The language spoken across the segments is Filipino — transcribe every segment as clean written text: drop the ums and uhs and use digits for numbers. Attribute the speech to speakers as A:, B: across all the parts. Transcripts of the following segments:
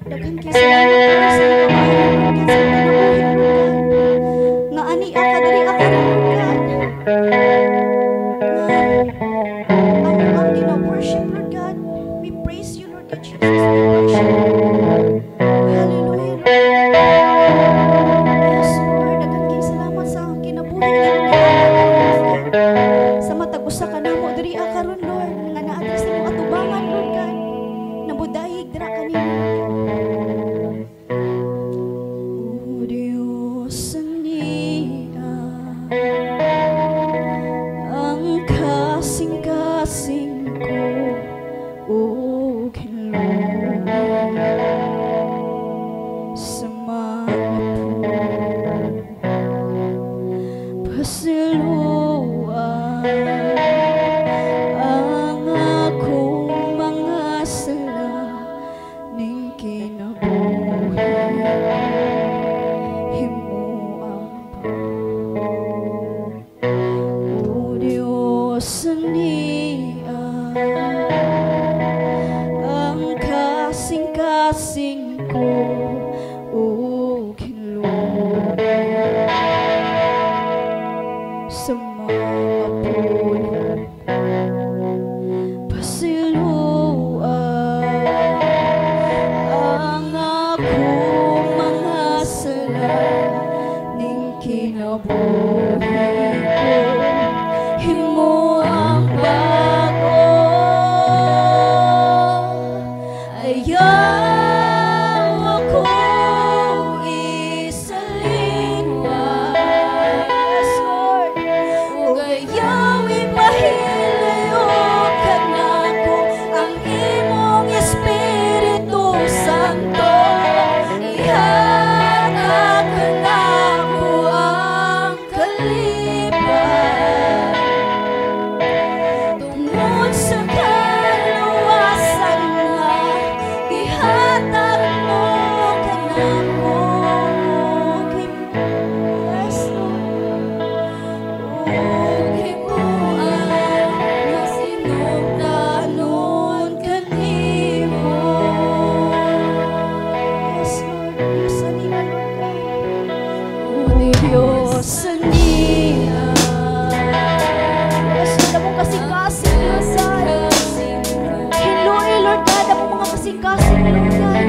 A: Daghan kay salamat Lord sa ikaw sa kinabuhi Lord. Nga ani ka diri ako Lord God. Ang gina-worship Lord God. We praise you Lord God Jesus. We worship you. kasing ko o kinlo sa mga pulo pasiluan ang akong mga sala ning kinabuhi ko himo ang bago ayaw ako isalingwan yes Lord ug ayaw ipahilayo ka nako ang imong Espiritu Santo ihatag ka nako ang kalipan tungod sa kaluwasan nga ihatag mo ka nako yes Lord ug himuan nga sinugdanon kanimo yes Lord Diyos sa niya Lord God Diyos sa niya yes Lord among kasing-kasing Lord God Hinluoy Lord God among mga kasing-kasing Lord God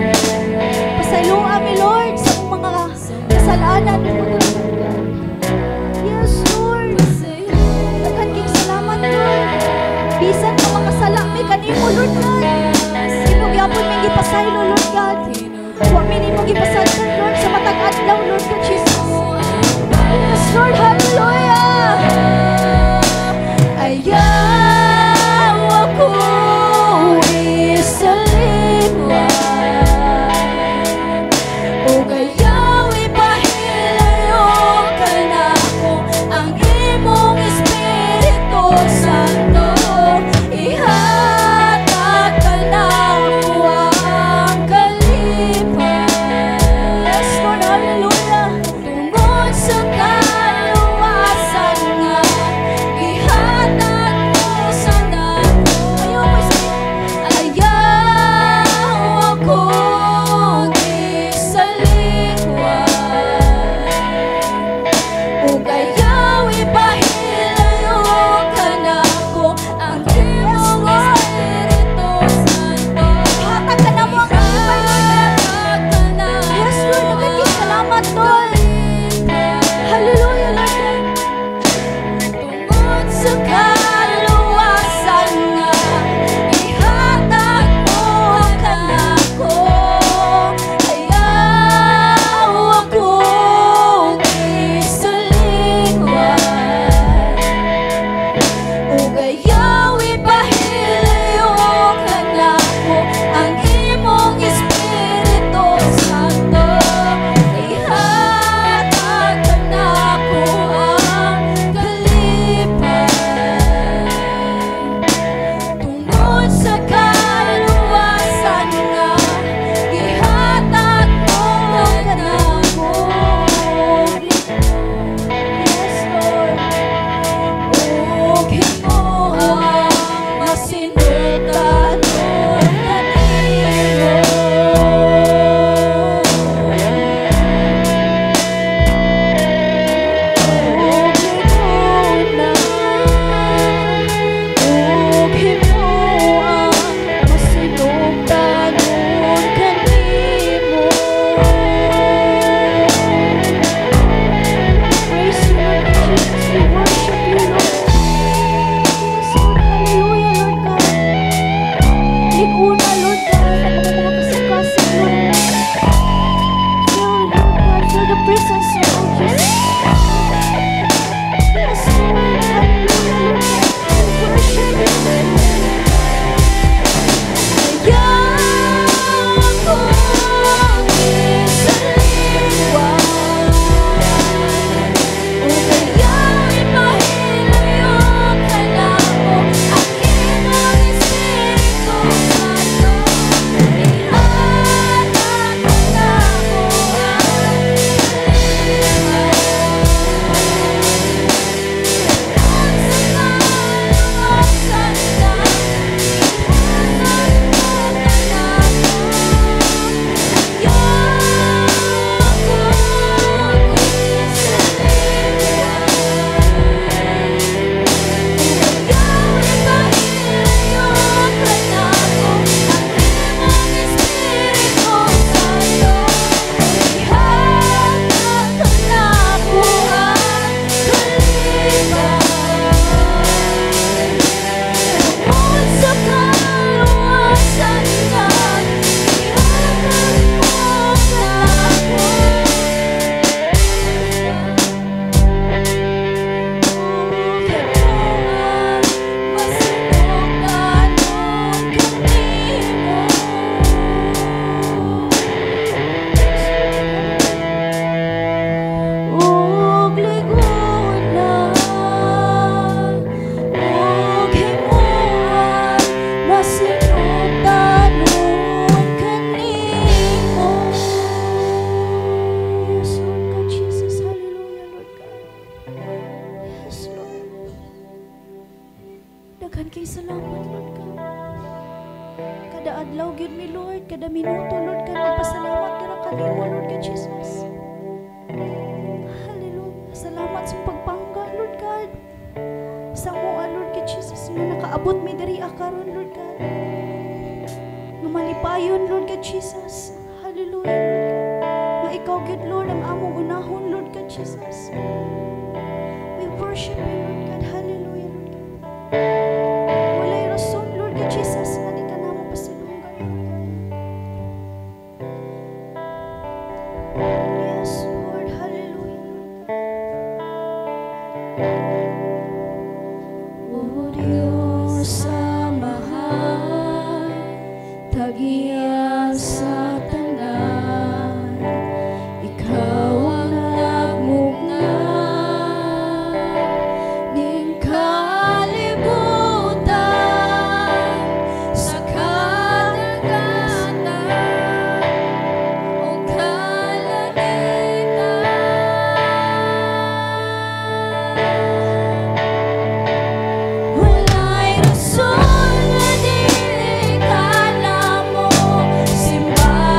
A: pasayloa mi Lord sa among mga kasalanan Lord God yes Lord daghan kayong salamat Lord bisan sa mga sala mi kanimo Lord God ginugyapon mi gipasaylo Lord God wa mi nimo gipasadkan Lord sa matag adlaw Lord God Jesus yes Lord hallelujah ayaw ako isalingwan ug ayaw ipahilayo ka nako ang imong Espiritu Santo ihatag kada adlaw gyud mi Lord, kada minuto Lord God, magpasalamat ka kanimo Lord God Jesus. Hallelujah. Salamat sa pagpangga Lord God. Sa mua Lord God Jesus nga nakaabot mi diri karon Lord God. Nga malipayon Lord God Jesus. Hallelujah Lord God. Nga ikaw gyud Lord ang among unahon Lord God Jesus. We worship you Lord God. Hallelujah Lord God. Walay rason Lord God Jesus nga di ka namo pasilunggan Lord God. Yes Lord. Hallelujah Lord God. O Diyos sa mahal, tagiya sa tanan, ikaw ang nagmugna ning kalibutan sa kadagatan o kalangitan. Walay rason nga dili ka namo simbahan.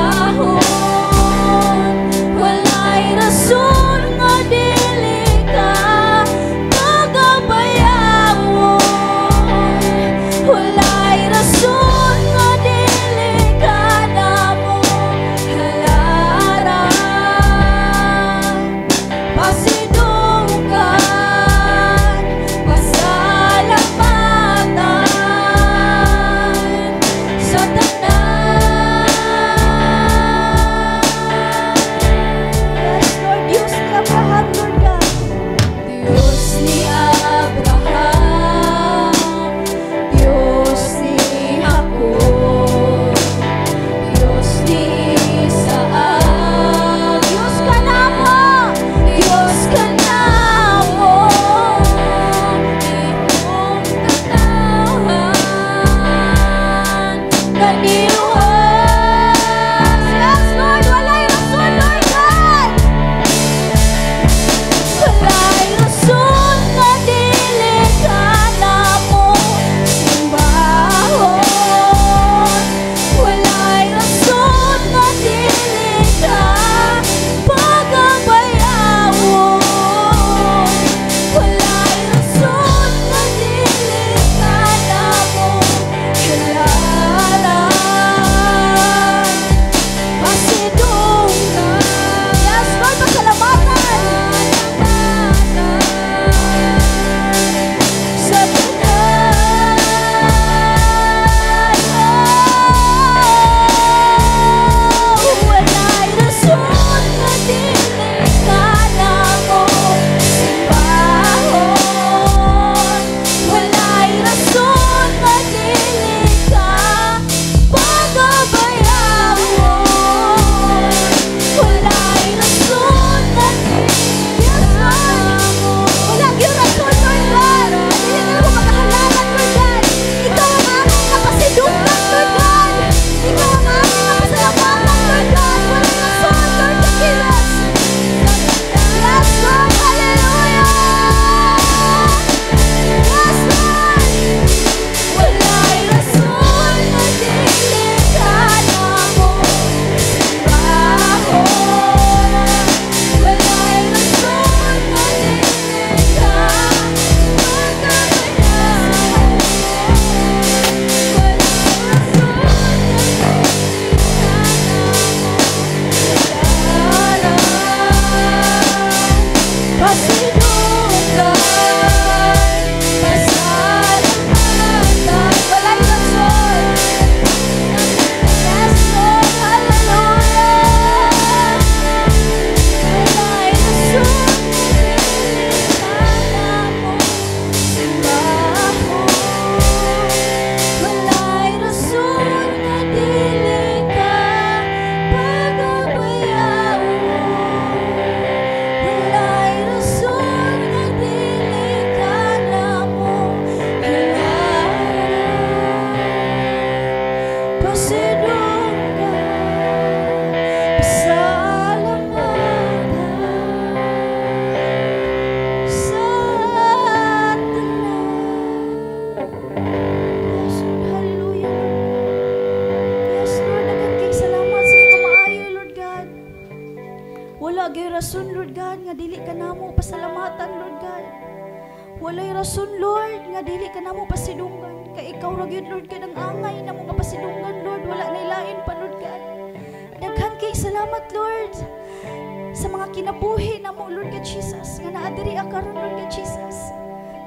A: gyud rason, Lord God, nga dili ka namo pasalamatan, Lord God. Walay rason, Lord, nga dili ka namo pasidunggan. Kay ikaw ra gyud, Lord God, ang angay namo nga pasidunggan, Lord. Wala nilain pa, Lord God. Daghan kay salamat, Lord, sa mga kinabuhi namo, Lord God Jesus, nga naa diri karon, Lord God Jesus.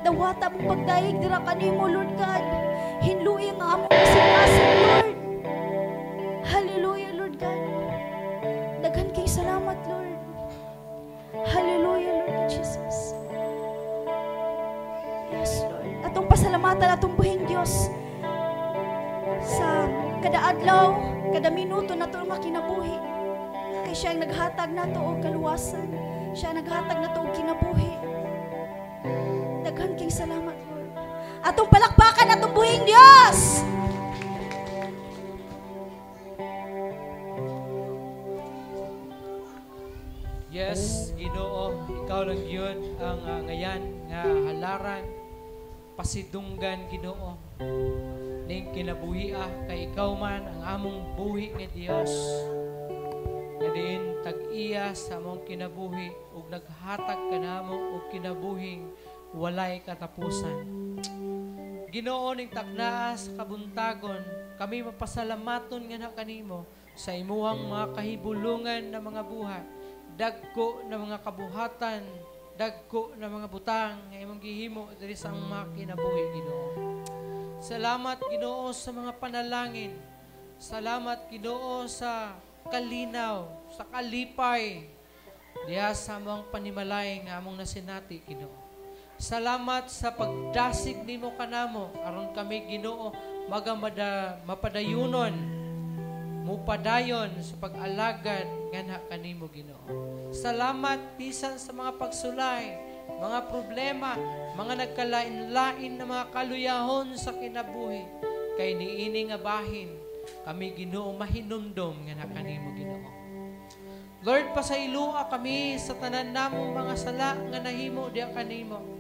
A: Dawata mong pagdaig dira kanimo, Lord God. Hinluoy nga among kasing-kasing, Lord. Hallelujah, Lord God. Daghan kay salamat, Lord. Hallelujah, Lord God Jesus. Yes, Lord. Atong pasalamatan atong buhing Dios sa kada adlaw, kada minuto na ito nga kinabuhi. Kay siya ang naghatag na ito o kaluwasan. Siya ang naghatag na ito o kinabuhi. Daghan kay salamat, Lord. Atong palakpakan atong buhing Diyos!
B: Yes, Ginoo, ikaw lang yun ang ngayan nga halaran, pasidunggan, Ginoo. Ning kinabuhi kay ikaw man ang among buhi nga Dios. Na din tag-iya sa among kinabuhi ug naghatag kanamo og kinabuhing walay katapusan. Ginoo, ning taknaa sa kabuntagon, kami mapasalamaton nga na kanimo sa imuhang mga kahibulungan na mga buhat. Dagko na mga kabuhatan, dagko na mga butang nga imong gihimo diri sa mga kinabuhi, Ginoo. Salamat, Ginoo, sa mga panalangin. Salamat, Ginoo, sa kalinaw, sa kalipay diha sa among panimalay nga among nasinati, Ginoo. Salamat sa pagdasig nimo kanamo aron kami, Ginoo, mapadayunon mupadayon sa pag-alagad nga na kanimo, Ginoo. Salamat bisan sa mga pagsulay, mga problema, mga nagkalain-lain na mga kaluyahon sa kinabuhi. Kay niini nga bahin, kami, Ginoo, mahinumdom nga na kanimo, Ginoo. Lord, pasailua kami sa tanan namong mga sala nga nahimo diha kanimo.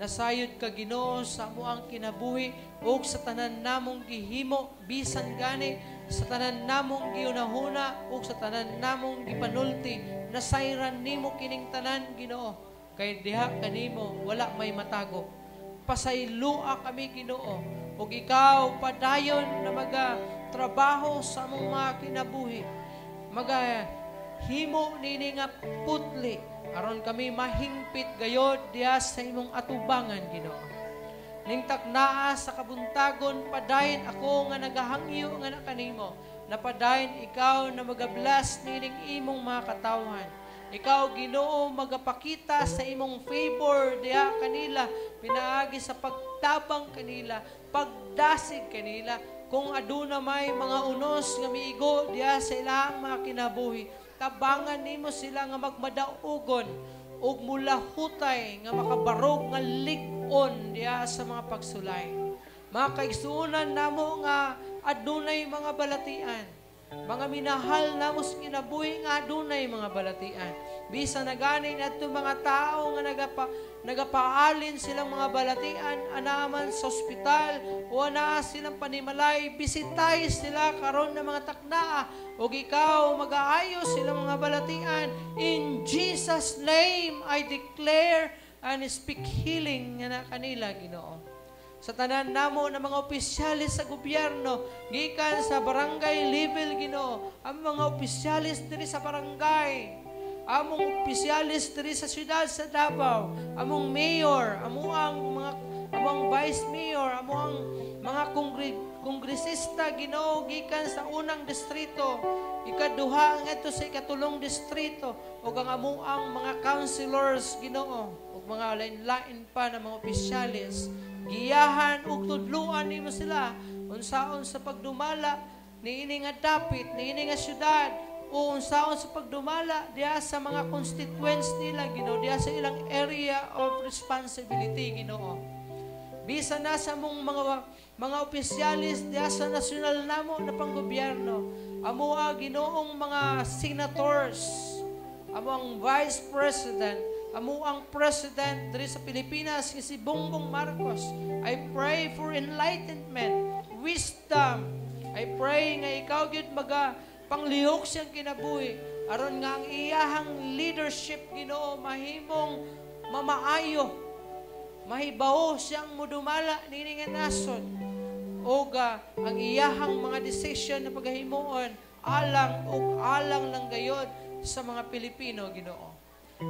B: Nasayod ka, Ginoo, sa amuang kinabuhi ug sa tanan namong gihimo bisan gani sa tanan namong giunahuna ug sa tanan namong gipanulti. Nasayran nimo kining tanan, Ginoo, kay diha kanimo wala may matago. Pasailua kami, Ginoo, ug ikaw padayon na trabaho sa among mga kinabuhi. Himo nini nga putli aron kami mahingpit gayod diha sa imong atubangan, Ginoo. Ning taknaa sa kabuntagon, padayon ako nga nagahangyo nga na kanimo. Napadayon ikaw na magablas nining imong mga katawhan. Ikaw, Ginoo, magapakita sa imong favor diha kanila, pinaagi sa pagtabang kanila, pagdasig kanila, kung aduna may mga unos nga miigo diha sa ilang mga kinabuhi. Tabangan nimo sila nga magmadaugon ug mula hutay nga makabarog nga lig-on diha sa mga pagsulay. Mga kaigsuonan namo nga adunay mga balatian. Mga minahal namo sa kinabuhi nga adunay mga balatian. Bisan na gani adto mga tao nga nagapaalin silang mga balatian anaman sa ospital o ana silang panimalay, bisitay sila karon na mga taknaa ug ikaw mag-aayos silang mga balatian. In Jesus' name I declare and speak healing nga na kanila, Ginoo. Sa tanan namo na mga opisyalis sa gobyerno, gikan sa barangay level, Ginoo, ang mga opisyalis diri sa barangay, among opisyalis diri sa syudad sa Davao, among mayor, among vice mayor, among mga kongresista, Ginoo, gikan sa unang distrito, ikaduha ngadto sa ikatulong distrito, ug ang amuang mga councilors, Ginoo, ug mga lain-lain pa na mga opisyalis, giyahan ug tudluan nimo sila unsaon sa pagdumala niini nga dapit, niini nga syudad, o unsaon sa pagdumala diha sa mga constituents nila, Ginoo, diha sa ilang area of responsibility, Ginoo. Bisan na sa mong mga opisyalis diha sa nasyonal namo na panggobyerno, amoa, Ginoong mga senators, among vice president, amo ang president diri sa Pilipinas, si Bongbong Marcos. I pray for enlightenment, wisdom. I pray nga ikaw gyud panglihok siyang kinabuhi aron nga ang iyahang leadership Ginoo mahimong mamaayo, mahibaw siyang mudumala nini nga nasod, o ang iyahang mga decision na paghimuon alang lang gayod sa mga Pilipino Ginoo.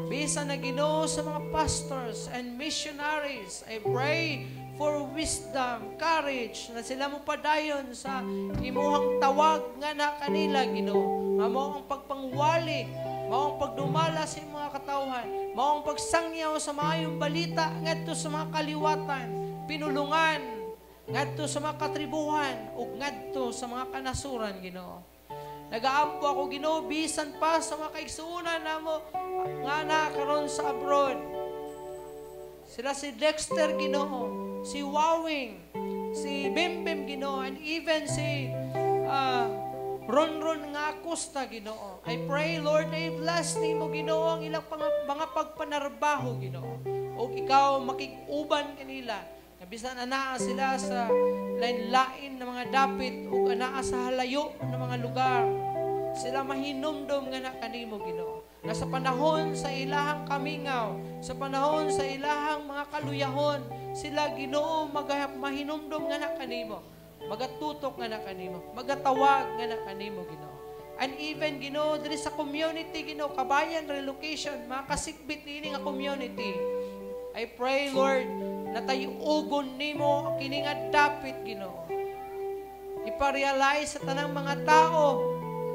B: Bisan na Ginoo sa mga pastors and missionaries, I pray for wisdom, courage, na sila mo padayon sa imuhang tawag nga na kanila, Ginoo. Nga mo ang pagpangwali, mo ang pagdumala sa mga katawhan, mo ang pagsangyaw sa maayong balita ngadto sa mga kaliwatan, pinulungan, ngadto sa mga katribuhan, ug ngadto sa mga kanasuran, Ginoo. Nagaampo ako, Ginoo, bisan pa sa mga kaigsuunan namo nga nakaroon sa abroad. Sila si Dexter, Ginoo, si Wawing, si Bimbim, Ginoo, and even si Ronron nga Acosta, Ginoo. I pray, Lord, na i-bless nimo, Ginoo, ang ilang mga pagpanarbaho, Ginoo. O ikaw makikuban kanila. Bisan anaa sila sa lain-lain na mga dapit o anaa sa halayo na mga lugar. Sila mahinumdom nga na kanimo, Ginoo. Na sa panahon sa ilahang kamingaw, sa panahon sa ilahang mga kaluyahon, sila, Ginoo, mahinumdom nga na kanimo. Magatutok nga na kanimo. Magatawag nga na kanimo, Ginoo. And even, Ginoo, diri sa community, Ginoo, kabayan relocation, mga kasikbit nini nga community. I pray, Lord, na tayo ugon nimo kini nga dapit, Ginoo. Iparealize sa tanang mga tao,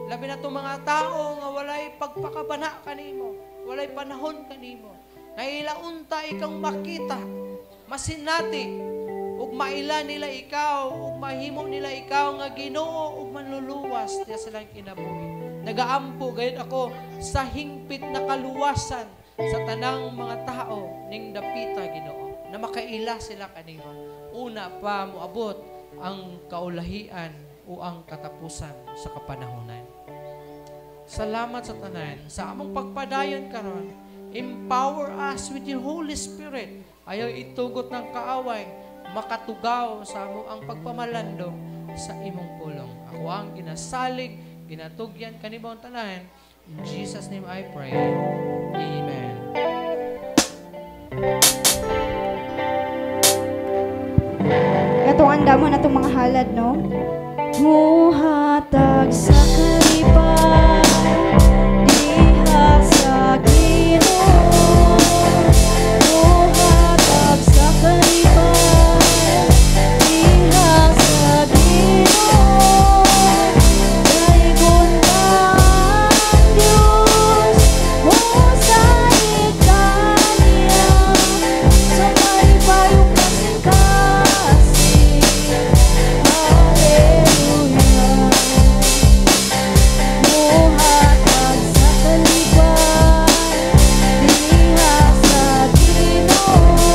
B: labi na itong mga tao nga walay pagpakabana kanimo, walay panahon kanimo. Nga ilaunta ikang makita, masinati, ug maila nila ikaw, ug mahimo nila ikaw nga Ginoo, ug manluluwas diya silang kinabuhi. Nagaampo gayud ako sa hingpit na kaluwasan sa tanang mga tao ning dapita, Ginoo, na makaila sila kanimo. Una pa moabot ang kaulahian o ang katapusan sa kapanahunan. Salamat sa tanan, sa among pagpadayon karon. Empower us with your Holy Spirit. Ayaw itugot ng kaaway, makatugaw sa amo ang pagpamalandong sa imong pulong. Ako ang ginasalig, ginatugyan kanimo ang tanan. In Jesus' name I pray. Amen.
A: Katong anda mo na itong mga halad, no? Muhatag sa kalipay, diha sa Ginoo. Muhatag sa kalipay, diha sa Ginoo. Daigon ka ang Diyos, mo sa ikaniya, sa malipayong kasing-kasing. Hallelujah. Muhatag sa kalipay, diha sa Ginoo.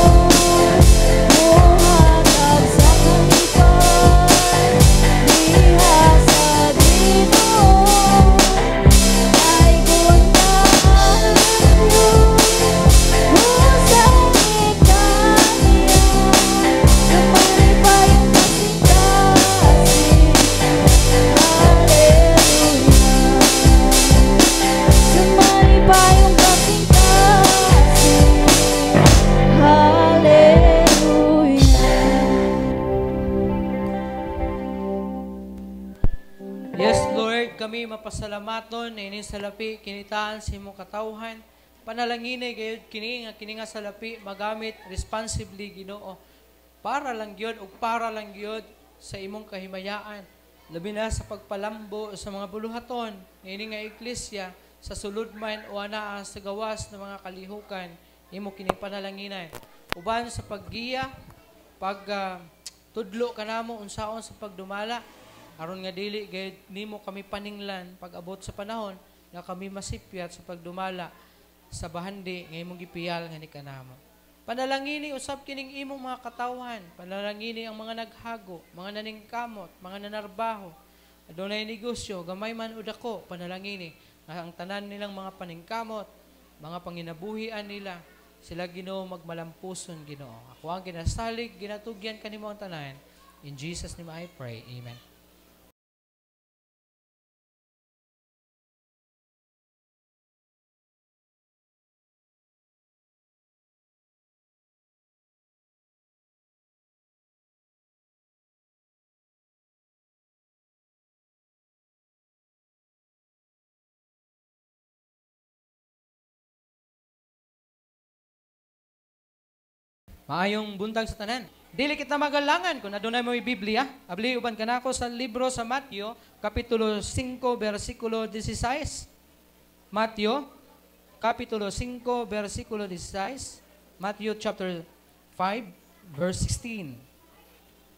A: Muhatag sa kalipay, diha sa Ginoo. Daigon ka ang Diyos, mo sa ikaniya, sa malipayong kasing-kasing. Hallelujah. Sa malipayong kasing-kasing. Hallelujah.
B: Yes, Lord, kami mapasalamaton na ining salapi kinitaan sa imong katawhan. Panalangini gayud kini nga salapi magamit responsibly, Ginoo. Para lang gyud ug para lang gyud sa imong kahimayaan. Labi na sa pagpalambo sa mga buluhaton ini nga iglesia sa sulod man o anaa sa gawas ng mga kalihukan imo kini panalanginan. Uban sa paggiya, tudlo kanamo unsaon sa pagdumala aron nga dili gayud nimo kami paninglan pag-abot sa panahon nga kami masipyat sa pagdumala sa bahandi nga imong gipiyal nga ni kanamo. Panalangini usab kining imong mga katawhan, panalangini ang mga naghago, mga naningkamot, mga nanarbaho, adunay negosyo, gamay man o dako, panalangini nga ang tanan nilang mga paningkamot, mga panginabuhian nila, sila Ginoo magmalampuson, Ginoo. Ako ang ginasalig, ginatugyan kanimo ang tanan. In Jesus' name I pray. Amen. Maayong buntag sa tanan. Dili kita magalangan kung adunay mo Biblia. Abli uban kanako sa libro sa Mateo, kapitulo 5, versikulo 16. Mateo, kapitulo 5, versikulo 16. Matthew chapter 5, verse 16.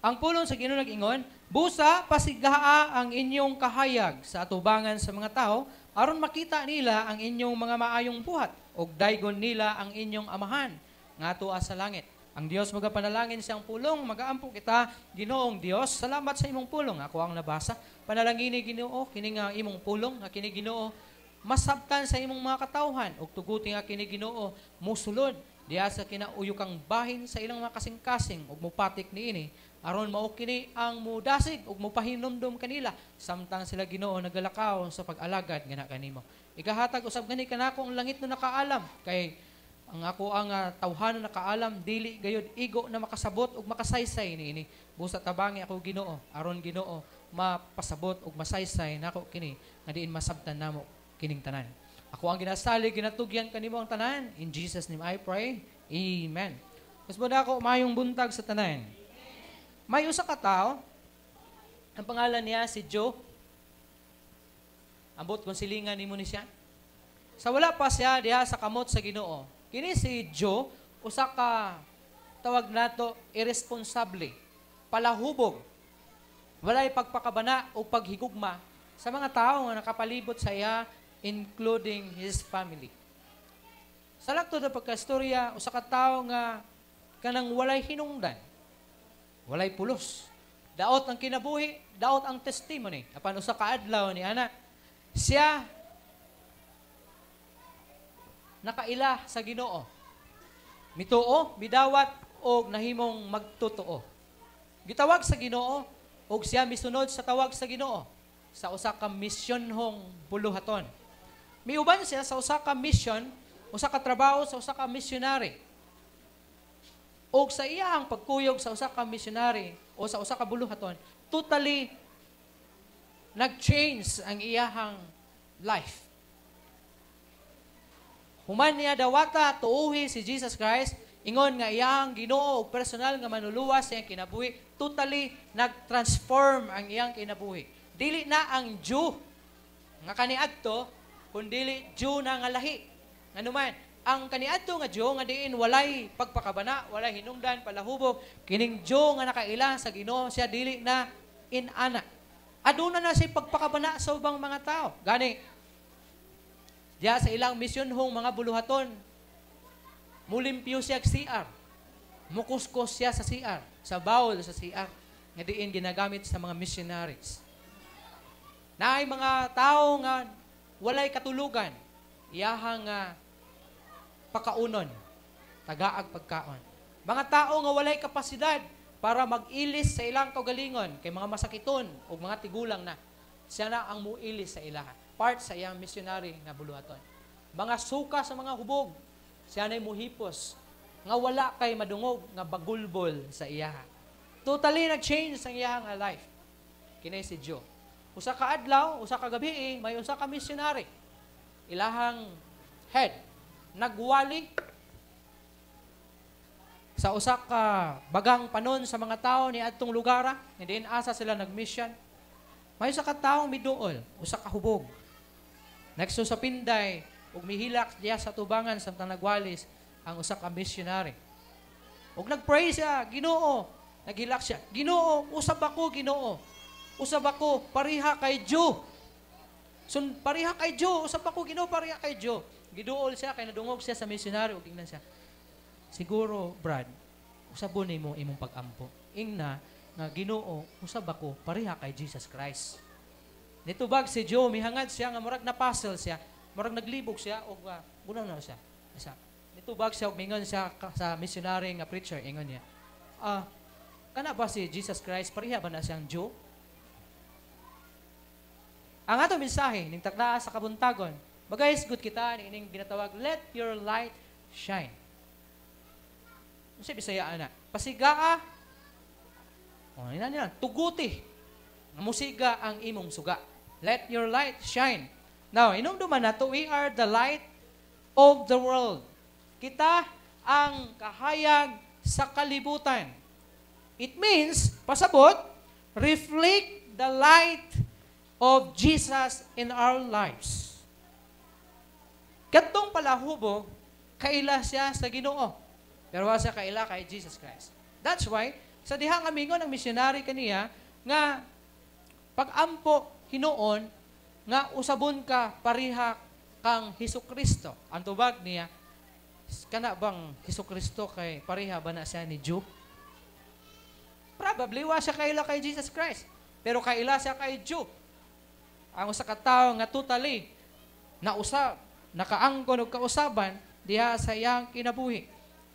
B: Ang pulong sa Ginoo nag-ingon, busa pasigaa ang inyong kahayag sa atubangan sa mga tao, aron makita nila ang inyong mga maayong buhat, ug daygon nila ang inyong amahan, nga tuwa sa langit. Ang Dios magapanalangin siyang pulong, magaampo kita, Ginoong Dios, salamat sa imong pulong. Ako ang nabasa, panalangin ni Ginoo, kini nga imong pulong, nga kini Ginoo, masabtan sa imong mga katawhan, ug tuguti nga kini Ginoo, musulod, diya sa kinauyukang bahin sa ilang mga kasing-kasing, ug mupatik niini, aron mao kini ang mudasig, ug mupahinomdom kanila, samtang sila Ginoo nagalakaw sa pag-alagad nga kanimo. Igahatag usab gani kanako ang langit no nakaalam, kay ang ako ang tawhanon nakaalam, dili gayud igo na makasabot ug makasaysay niini. Busa tabangi ako Ginoo, aron Ginoo mapasabot ug masaysay nako kini nga diin masabtan namo kining tanan. Ako ang ginasalig, ginatugyan kanimo ang tanan. In Jesus name I pray. Amen. Mas mo ako mayong buntag sa tanan. May usa ka tao, ang pangalan niya si Joe. Ambot kung silingan nimo ni siya. Sa wala pa siya diha sa kamot sa Ginoo. Kini si Joe, usa ka tawag nato irresponsable, palahubog, walay pagpakabana o paghigugma sa mga tao nga nakapalibot sa iya, including his family. Sa lakto na pagkastorya, usa ka tao nga kanang walay hinungdan, walay pulos. Daot ang kinabuhi, daot ang testimony. Apan usa ka adlaw ni ana, siya nakaila sa Ginoo. Mituo, midawat og nahimong magtotoo. Gitawag sa Ginoo og siya misunod sa tawag sa Ginoo sa usa ka misyonhong buluhaton. Miuban siya sa usa ka mission, usa ka trabaho sa usa ka missionary. Og sa iyang pagkuyog sa usa ka missionary o sa usa ka buluhaton, totally nag-change ang iyahang life. Human niya dawata tuuhi si Jesus Christ, ingon nga iyang Ginoo og personal nga manuluwas sa iyang kinabuhi, totally nag-transform ang iyang kinabuhi. Dili na ang Jew nga kaniadto, kundi Jew na nga lahi. Nganuman, ang kaniadto nga Jew nga diin walay pagpakabana, walay hinungdan, palahubog, kining Jew nga nakaila sa Ginoo, siya dili na inana. Aduna na siya pagpakabana sa ubang mga tao. Gani, diya sa ilang misyonhong mga buluhaton, mulimpyo siya sa CR. Mukuskos siya sa CR, sa bawol sa CR, nga diin ginagamit sa mga missionaries. Na ay mga tao nga walay katulugan, iyahang pakaunon, tagaag pagkaon. Mga tao nga walay kapasidad para mag-ilis sa ilang kaugalingon, kay mga masakiton o mga tigulang na, siya na ang muilis sa ilaha. Part sa iyang missionary nga buluhaton. Mga suka sa mga hubog, siya na'y muhipos, nga wala kay madungog, nga bagulbol sa iyaha. Totally nag-change ang iyahang life. Kinay si Joe. Usa ka adlaw, usa ka gabi, may usa ka missionary. Ilahang head, nagwali sa usa ka bagang panon sa mga tao ni adtong lugara, hindi asa sila nag-mission. May usa ka taong miduol, usa ka hubog. Nagso sa pinday, ug mihilak diya sa tubangan samtang nagwalis ang usa ka missionary. Ug nagpray siya, Ginoo, naghilak siya, Ginoo, usab ako Ginoo. Usab ako pariha kay Joe. Pariha kay Joe, usab ako Ginoo, pariha kay Joe. Giduol siya kay nadungog siya sa missionary ug ingnan siya. Siguro, Brad, usabon nimo imong pag-ampo. Ingna nga Ginoo, usab ako pariha kay Jesus Christ. Nitubag si Joe, mihangad siya, nga murag na-puzzle siya, murag naglibog siya, o gunaw na siya. Nitubag siya, mingon siya sa missionary nga preacher, ingon niya, kana ba si Jesus Christ, pariha ba na siyang Joe? Ang ato mensahe, ning takdaa sa kabuntagon, bagay good kita, ining ginatawag, let your light shine. Ano siya Bisayaan na? Pasigaa, tuguti, musiga ang imong suga. Let your light shine. Now, inumduman nato, we are the light of the world. Kita ang kahayag sa kalibutan. It means, pasabot, reflect the light of Jesus in our lives. Katong palahubog, kaila siya sa Ginoo. Pero wala siya kaila kay Jesus Christ. That's why, sa dihang amigo ng misyonary kaniya, nga pag-ampo hinoon, nga usabon ka pariha kang Hesukristo. Ang tubag niya, kana bang Hesukristo kay pariha ba na siya ni Jew? Probably wa siya kaila kay Jesus Christ. Pero kaila siya kay Jew. Ang usa ka tawo nga totally nausab, nakaangkon og kausaban diha sa iyang kinabuhi.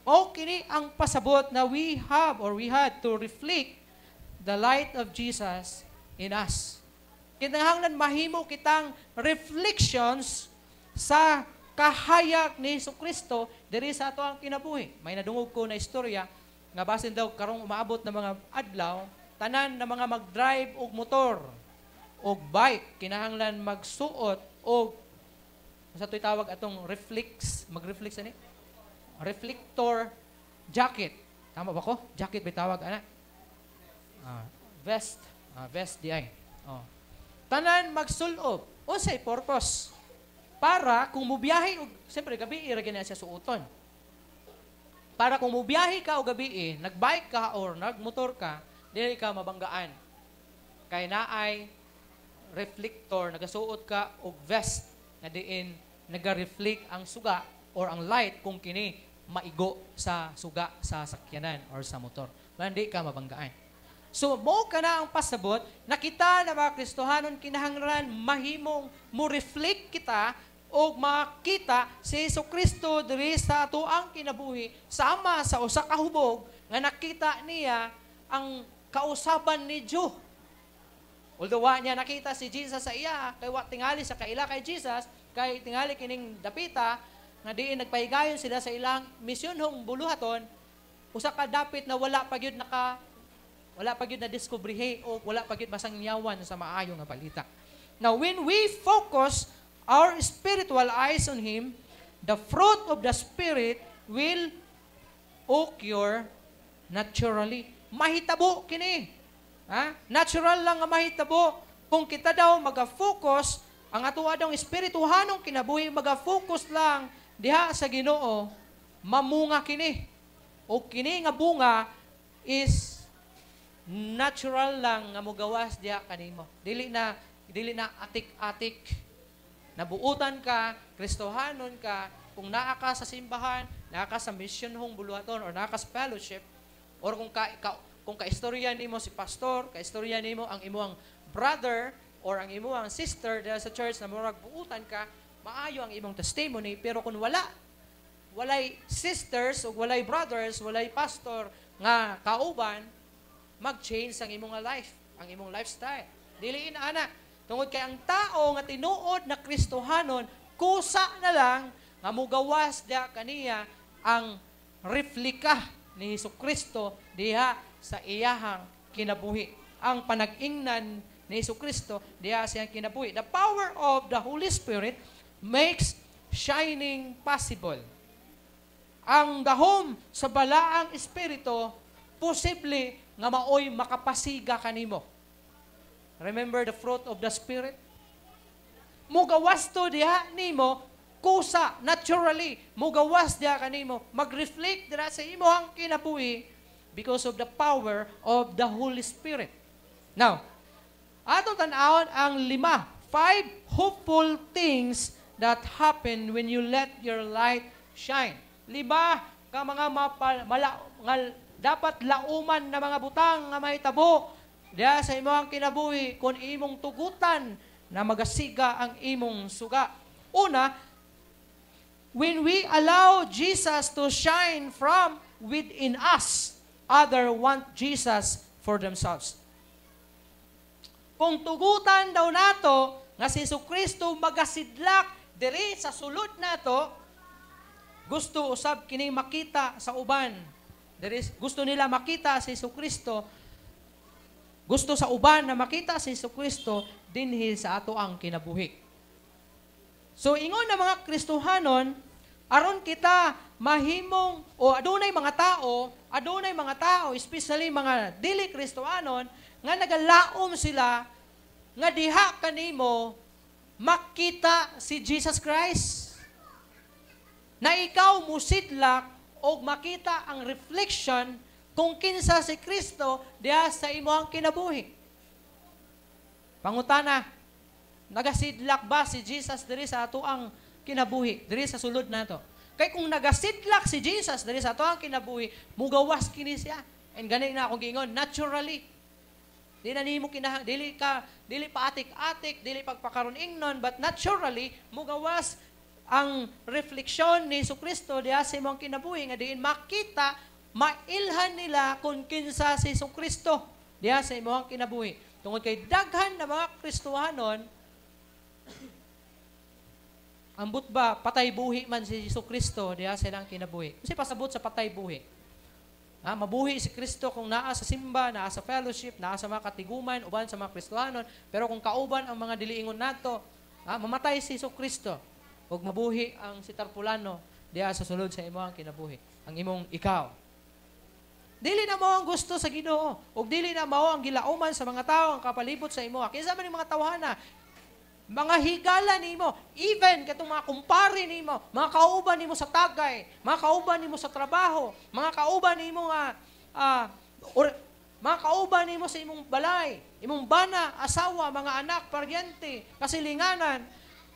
B: O kini ang pasabot na we had to reflect the light of Jesus in us. Kinahanglan mahimo kitang reflections sa kahayag ni Jesucristo diri sa ato ang kinabuhi. May nadungog ko na istorya nga basin daw karong umaabot na mga adlaw, tanan na mga mag-drive og motor og bike kinahanglan magsuot og sa to'y tawag atong mag-reflex ani? Reflector jacket. Tama ba ko? Jacket ba tawag ana? Vest. Vest di ay. Oh. Tanan magsulob. Unsay purpose? Para kung mubiyahe og siyempre gabi ira gina siya suoton. Para kung mubiyahe ka o gabi, nagbike ka or nagmotor ka, dili ka mabanggaan. Kay naay reflector, nagasuot ka og vest na diin naga-reflect ang suga or ang light kung kini maigo sa suga sa sakyanan or sa motor. Hindi ka mabanggaan. So, mo ka na ang pasabot, nakita na mga Kristohanon kinahanglan mahimong mo reflect kita o makita si Jesucristo diri sa ato ang kinabuhi sama sa usa ka hubog nga nakita niya ang kausaban ni Diyo. Although wa niya nakita si Jesus sa iya, kay wa tingali sa kaila kay Jesus, kay tingali kining dapita nga diin nagpahigayon sila sa ilang misyonhong buluhaton, usa ka dapit na wala pa gyud na diskubrihe o wala pa gyud masangyawan sa maayo nga balita. Now when we focus our spiritual eyes on Him, the fruit of the Spirit will occur naturally. Mahitabo kini. Natural lang nga mahitabo. Kung kita daw mag-focus, ang ato adong espirituhanong kinabuhi, mag-focus lang diha sa Ginoo, mamunga kini. O kini nga bunga is natural lang nga mogawas diha kanimo. Dili na atik-atik. Nabuutan ka, Kristohanon ka, kung naa ka sa simbahan, naa ka sa misyonhong buluhaton, or naa ka sa fellowship, or kung kaistorya nimo si pastor, kaistorya nimo ang imuang brother, or ang imuang sister dahil sa church na murag buutan ka, maayo ang imong testimony, pero kung walay sisters, o walay brothers, walay pastor, nga kauban, mag-change ang imong life, ang imong lifestyle. Diliin ana. Tungod kay ang tao nga tinuod na Kristohanon, kusa na lang nga mugawas diha kaniya ang replika ni Jesucristo diha sa iyahang kinabuhi. Ang panag-ingnan ni Jesucristo diha sa iyang kinabuhi. The power of the Holy Spirit makes shining possible. Ang dahom sa balaang espiritu posible nga maoy makapasiga kanimo. Remember the fruit of the Spirit? Mugawas to diha nimo, kusa, naturally, mugawas diha kanimo, mag-reflect diha sa imo ang kinabuhi because of the power of the Holy Spirit. Now, atong tan-awon ang 5 hopeful things that happen when you let your light shine. 5 ka mga dapat lauman na mga butang nga mahitabo diya sa imong kinabuhi kung imong tugutan na magasiga ang imong suga. Una, when we allow Jesus to shine from within us, others want Jesus for themselves. Kung tugutan daw nato nga si Jesucristo magasidlak diri sa sulod nato, gusto usab kini makita sa uban. Gusto nila makita si Jesucristo. Gusto sa uban na makita si Jesucristo dinhi sa ato ang kinabuhi. So ingon na mga Kristohanon, aron kita mahimong o adunay mga tao adunay mga tao, especially mga dili Kristohanon, nga nagalaom sila nga diha kanimo makita si Jesus Christ. Na ikaw musidlak o makita ang reflection kung kinsa si Kristo diha sa imong kinabuhi. Pangutana, nagasidlak ba si Jesus diri sa ato ang kinabuhi, diri sa sulod nato? Kay kung nagasidlak si Jesus diri sa ato ang kinabuhi, mugawas kini siya. And gani na akong giingon, naturally. Di na nimo dili pa atik-atik, dili pagpakaron ingnon, but naturally mugawas ang refleksyon ni Jesucristo diha sa imong kinabuhi nga diin makita, mailhan nila kung kinsa si Jesucristo diha sa imong kinabuhi. Tungod kay daghan na mga Kristohanon, ambot ba patay buhi man si Jesucristo diha sa ilang kinabuhi. Kasi pasabot sa patay buhi. Mabuhi si Kristo kung naa sa simba, naa sa fellowship, naa sa mga katiguman, uban sa mga Kristohanon, pero kung kauban ang mga diliingon nato, mamatay si Jesucristo. Ug mabuhi ang si Tarpulano diha sa sulod sa imong kinabuhi, ang imong ikaw. Dili na mo ang gusto sa Ginoo, ug dili na mao ang gilauman sa mga tao ang kapalibot sa imo. Kinsa man mga tawhana, mga higala nimo, even katong mga kumpare nimo, mga kauban nimo sa tagay, mga kauban nimo sa trabaho, mga kauban nimo nga mga kauban nimo sa imong balay, imong bana, asawa, mga anak, paryente, kasilinganan,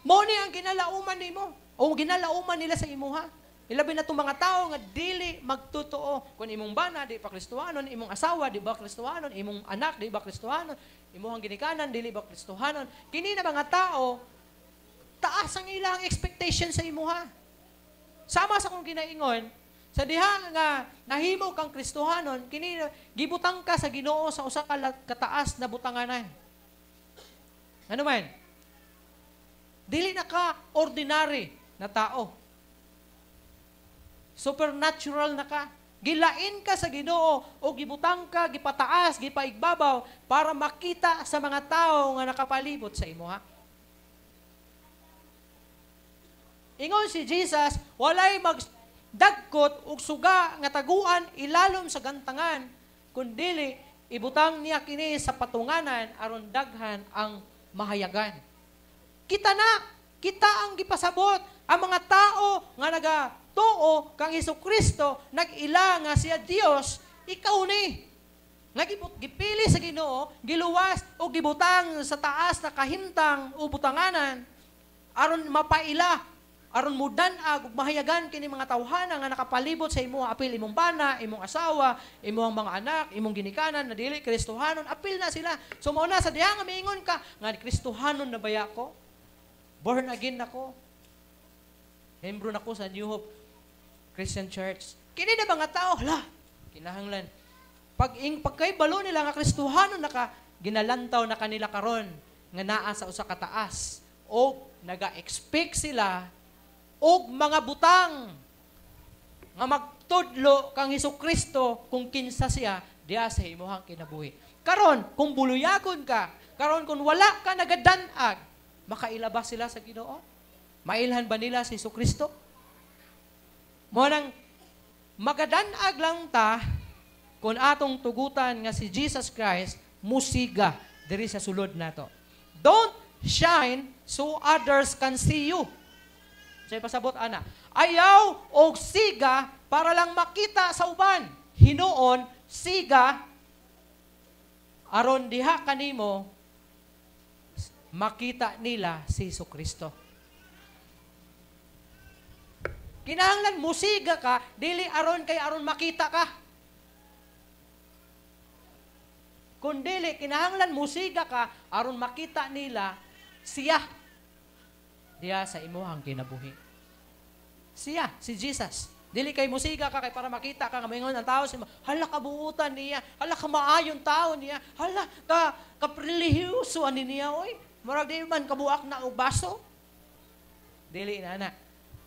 B: mo ni ang ginalauman nimo o ginalauman nila sa imuha. Ilabi na itong mga tao nga dili magtotoo. Kung imong bana, di pa Kristohanon, imong asawa, di ba Kristohanon, imong anak, di ba Kristohanon, imong ginikanan, dili ba Kristohanon. Kini na mga tao, taas ang ilang expectation sa imuha. Sama sa kong ginaingon, sa diha nga nahimo kang Kristohanon, kini gibutang ka sa Ginoo sa usa ka kataas na butanganan. Ano man? Dili na ka ordinary na tao. Supernatural na ka. Gilain ka sa Ginoo o gibutang ka, gipataas, gipaigbabaw para makita sa mga tao nga nakapalibot sa imo, ha? Ingon si Jesus, walay magdagkot ug suga nga taguan ilalom sa gantangan, kundili ibutang niya kini sa patunganan aron daghan ang mahayagan. Kita ang gipasabot ang mga tao nga nagatuo kang Hesukristo, nag-ila nga siya Dios, ikaw ni. Gipili sa Ginoo, giluwas o gibutang sa taas na kahintang o butanganan aron mapaila, aron mudan-ag ug mahayagan kini mga tawhana nga nakapalibot sa imo, apil imong bana, imong asawa, imong mga anak, imong ginikanan na dili Kristohanon, apil na sila. So mao na sa diha nga miingon ka nga Kristohanon na baya ko? Born again ako. Membro nako sa New Hope Christian Church. Kini na mga tao, hala, kinahanglan. Pagkaibalo nila nga Kristohanon na ka, ginalantaw na kanila karon nga naa sa usa ka taas. O naga-expect sila og mga butang nga magtudlo kang Hesukristo kung kinsa siya diha sa imong kinabuhi. Karon, kung buluyagon ka, karon kung wala ka nagadanag, makailabas sila sa Ginoo? Mailhan ba nila si Hesukristo? Mo nang magadanag lang ta kung atong tugutan nga si Jesus Christ musiga diri sa sulod nato. Don't shine so others can see you. Say pasabot ana. Ayaw og siga para lang makita sa uban. Hinuon siga aron diha kanimo makita nila si Hesukristo. Kinahanglan musiga ka, dili aron makita ka. Kung dili, kinahanglan musiga ka, aron makita nila siya. Diya sa imuhang kinabuhi. Siya, si Jesus. Dili kay musiga ka, kay para makita ka, ngamingon ang tao, hala kabuutan niya, hala kamaayon tao niya, hala kaprelihiyoso ani niya, oy. Murag di man kabuak na og baso. Dili na na.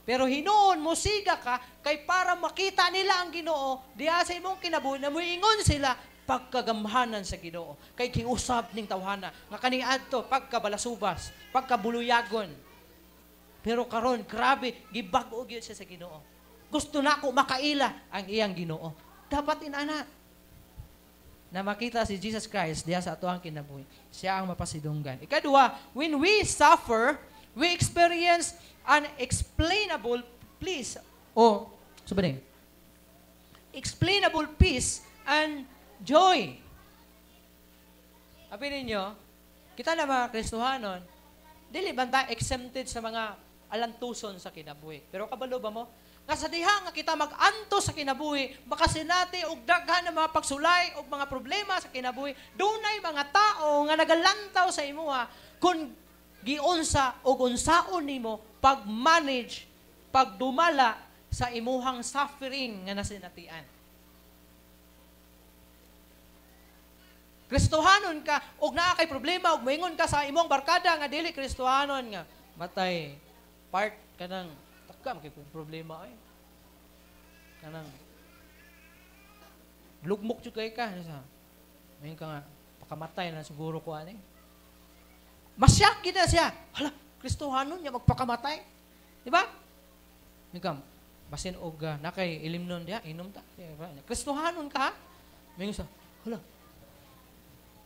B: Pero hinuon musiga ka kay para makita nila ang Ginoo diha sa imong kinabuhi na moingon sila pagkagamhanan sa Ginoo. Kay kiusab ning tawhana nga kaniadto pagkabalasubas, pagkabuluyagon. Pero karon grabe gibag-o gyud siya sa Ginoo. Gusto nako makaila ang iyang Ginoo. Dapat inana na makita si Jesus Christ diya sa atuang kinabuhi. Siya ang mapasidunggan. Ikadua, when we suffer, we experience unexplainable peace. Sabi explainable peace and joy. Sabi ninyo, kita na mga Kristohanon, dili banta exempted sa mga alantuson sa kinabuhi. Pero kabalo ba mo? Nga sa diha nga kita mag-anto sa kinabuhi, makasinati og daghan ng mga pagsulay og mga problema sa kinabuhi, dunay mga tao nga nagalantaw sa imuha kung giunsa og unsaon nimo pag-manage, pagdumala sa imuhang suffering nga nasinatian. Kristohanon ka og naa kay problema og moingon ka sa imong barkada nga dili Kristohanon nga matay part kanang taka kay problema ay kanang lugmok jud kay ka sa may ka nga pakamatay na siguro ko ani masyak gid na siya hala Kristohanon nya magpakamatay di ba mikam basin og nakay ilimnon dia inom ta diba? Kristohanon ka may sa hala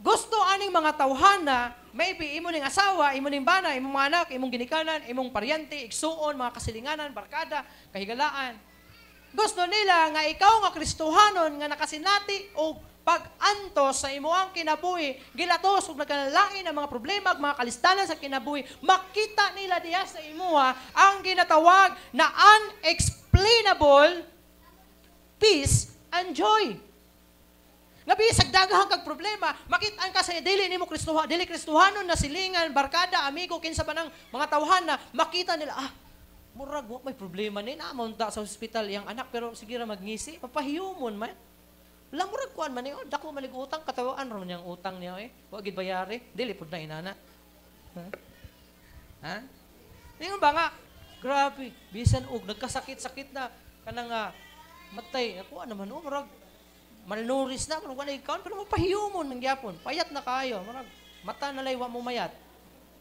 B: gusto aning mga tawhana, maybe imo ning asawa, imo ning bana, imong mga anak, imong ginikanan, imong paryente, igsuon, mga kasilinganan, barkada, kahigalaan. Gusto nila nga ikaw nga Kristohanon nga nakasinati og pag-anto sa imuang kinabuhi, gilatos ug nagkalalain ang mga problema, mga kalistanan sa kinabuhi, makita nila diya sa imuha ang ginatawag na unexplainable peace and joy. Nga bisag daghan kag problema, makit-an ka sa dili nimo dili Kristohanon na silingan, barkada, amigo kinsa ba nang mga tawhana, makita nila murag wa may problema ni na ta sa ospital yang anak pero sige ra magngisi, papahiyumon man. Wala murag kuan man niyo, dako man utang katawaan ron yang utang niya wa gid bayari, dili pud na inana. Ha? Ningon ba nga, grabe, bisan og nagkasakit-sakit na kanang matay, ako naman murag malnourished na, marag wala ikaw, pero mapahiyumon ng gyapon. Payat na kayo. Marag, mata na laywa mo mayat.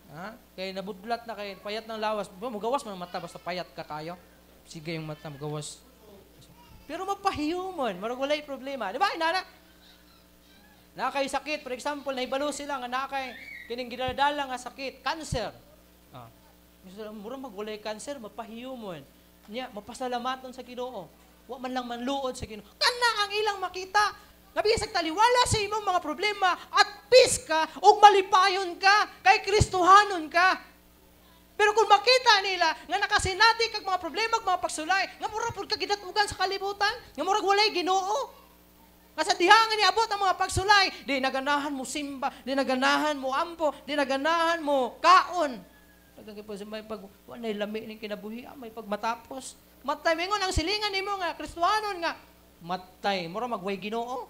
B: Ha? Kaya nabudlat na kayo, payat ng lawas. Magawas mo ng mata, basta payat ka kayo. Sige yung mata, magawas. Pero mapahiyumon, marag wala problema. Di ba, inana? Nakay sakit, for example, naibalo sila nga nakay, kining ginadala nga sakit, cancer. Murang magwalay cancer, mapahiyumon. Nya, mapasalamaton sa Ginoo. Wa man lang manluod sa Ginoo. Kana ang ilang makita. Nga bisag taliwala sa imong mga problema at peace ka ug malipayon ka kay Kristohanon ka. Pero kung makita nila nga nakasinati kag mga problema ug mga pagsulay, nga mura pud ka gidatugan sa kalibutan, nga murag walay Ginoo. Nga sa dihangan niabot ang mga pagsulay, di naganahan mo simba, di naganahan mo ampo, di naganahan mo kaon. Dagang po may pag wanay lami ning kinabuhi, may pagmatapos. Matay mingon ang silingan nimo nga Kristohanon nga matay mura magway Ginoo.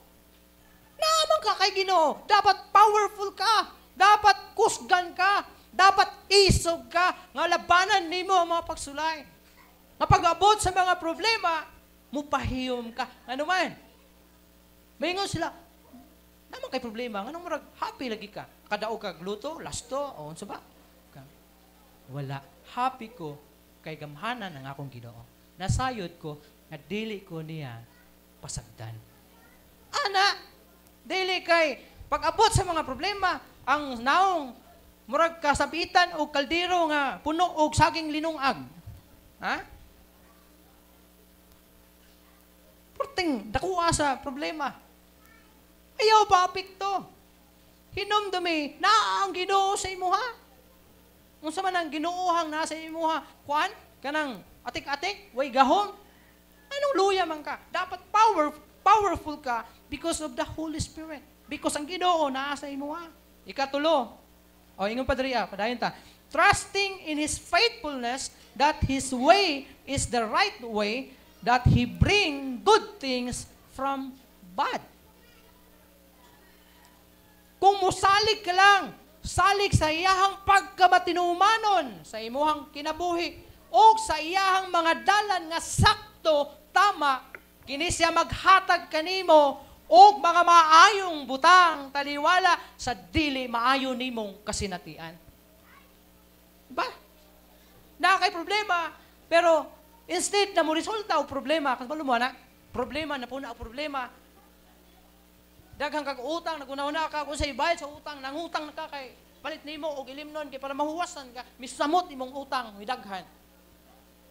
B: Naman ka kay Ginoo. Dapat powerful ka. Dapat kusgan ka. Dapat isog ka nga labanan nimo ang mga pagsulay. Nga pag-abot sa mga problema, mupahiyom ka. Ano man? Mingon sila, naman kay problema, anong murag happy lagi ka? Kadao ka gluto, lasto, o unsa ba? Wala. Happy ko kay gamhanan ang akong Ginoo. Nasayod ko nga dili ko niya pasagdan. Ana, dili kay pag-abot sa mga problema, ang naong murag kasabitan o kaldero nga puno og saging linungag. Ha? Porting dakuha sa problema. Ayaw ba apikto? Hinumdumi na ang Ginoo sa imuha. Unsa man ang Ginoohang nasa imuha, kuan kanang atik-atik, way gahom. Anong luya man ka? Dapat powerful ka because of the Holy Spirit. Because ang Ginoo naa sa imuha. Ikatulo. O ingon pa diri padayon ta. Trusting in His faithfulness that His way is the right way, that He bring good things from bad. Kung musalig ka lang, salig sa iyahang pagkamatinumanon sa imuhang kinabuhi, o sa iyahang mga dalan nga sakto, tama, kini siya maghatag kanimo og mga maayong butang taliwala sa dili maayo nimong kasinatian. Ba? Na kay problema, pero instead na mo resulta og problema, kasi malumuha na, Problema na po na problema. Daghang kag utang, nagunahuna ka kung sa ibayad sa utang, nangutang na ka kay palit nimo og ilimnon kay para mahuwasan ka, misamot imong utang, midaghan.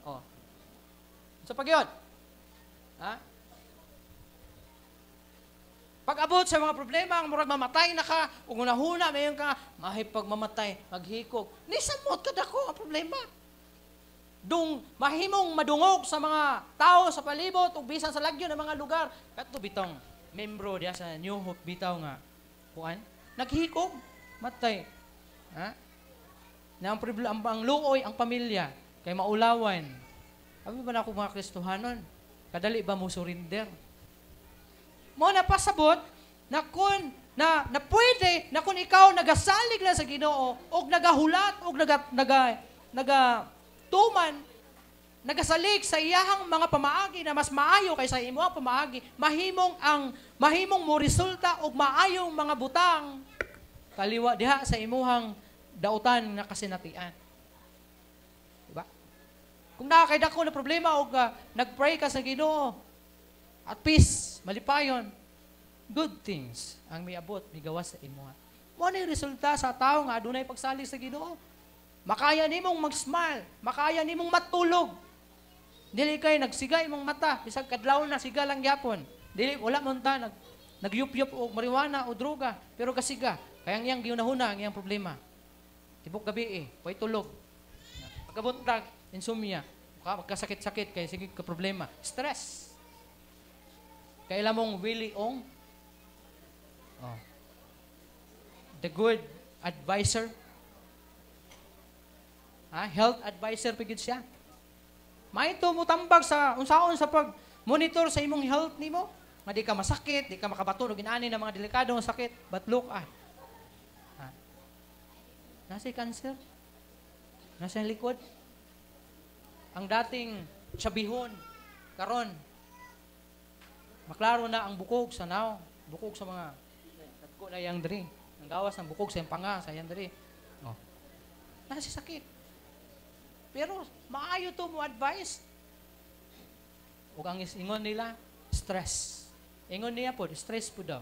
B: Oh. Sa pagyod. Ha? Pag-abot sa mga problema, ang murag mamatay na ka, ug unahuna mayon ka, mahipag mamatay, maghikog. Nisamot ka dako ang problema. Dung mahimong madungog sa mga tao sa palibot ug bisan sa lagyo ng mga lugar. Kadto bitong membro diya sa New Hope bitaw nga kuan, naghikog, matay. Ha? Na ang problema ang luoy ang pamilya kay maulawan. Abi ba na ako mga Kristohanon? Kadali ba mo surrender? Mo na pasabot na kun na pwede na kung ikaw nagasalig lang sa Ginoo og nagahulat og tuman, nagasalig sa iyahang mga pamaagi na mas maayo kaysa imo ang pamaagi, mahimong mo resulta og maayong mga butang kaliwa diha sa imuhang dautan nga kasinatian. Diba? Kung nakakay dako na problema og nagpray ka sa Ginoo at peace, malipayon, good things ang miabot, migawas sa imo. Mo ni resulta sa tao nga adunay pagsalig sa Ginoo. Makaya nimong mag-smile, makaya nimong matulog. Dili kay nagsiga imong mata, bisag kadlaw na siga lang gyapon. Dili wala man ta nagyup-yup og marijuana o droga, pero kasiga. Kaya ang iyang giunahuna ang iyang problema. Tibok gabi pay tulog. Pagabot ra insomnia, magkasakit-sakit kay sige ka problema, stress. Kailan mong Willie Ong? Oh. The good advisor. Health advisor pigid siya. Maito mo tambag sa unsaon sa pag-monitor sa imong health nimo. Nga di ka masakit, di ka makabato og inani ng mga delikadong sakit. But look nasa cancer. Nasa likod. Ang dating sabihon karon maklaro na ang bukog sa naw, bukog sa mga nagko na yang diri. Ang gawas ng bukog sa panga sa yang diri. Oh. Nasa sakit. Pero maayo to mo advice. Ug ang ingon nila, stress. Ingon niya po, stress po daw.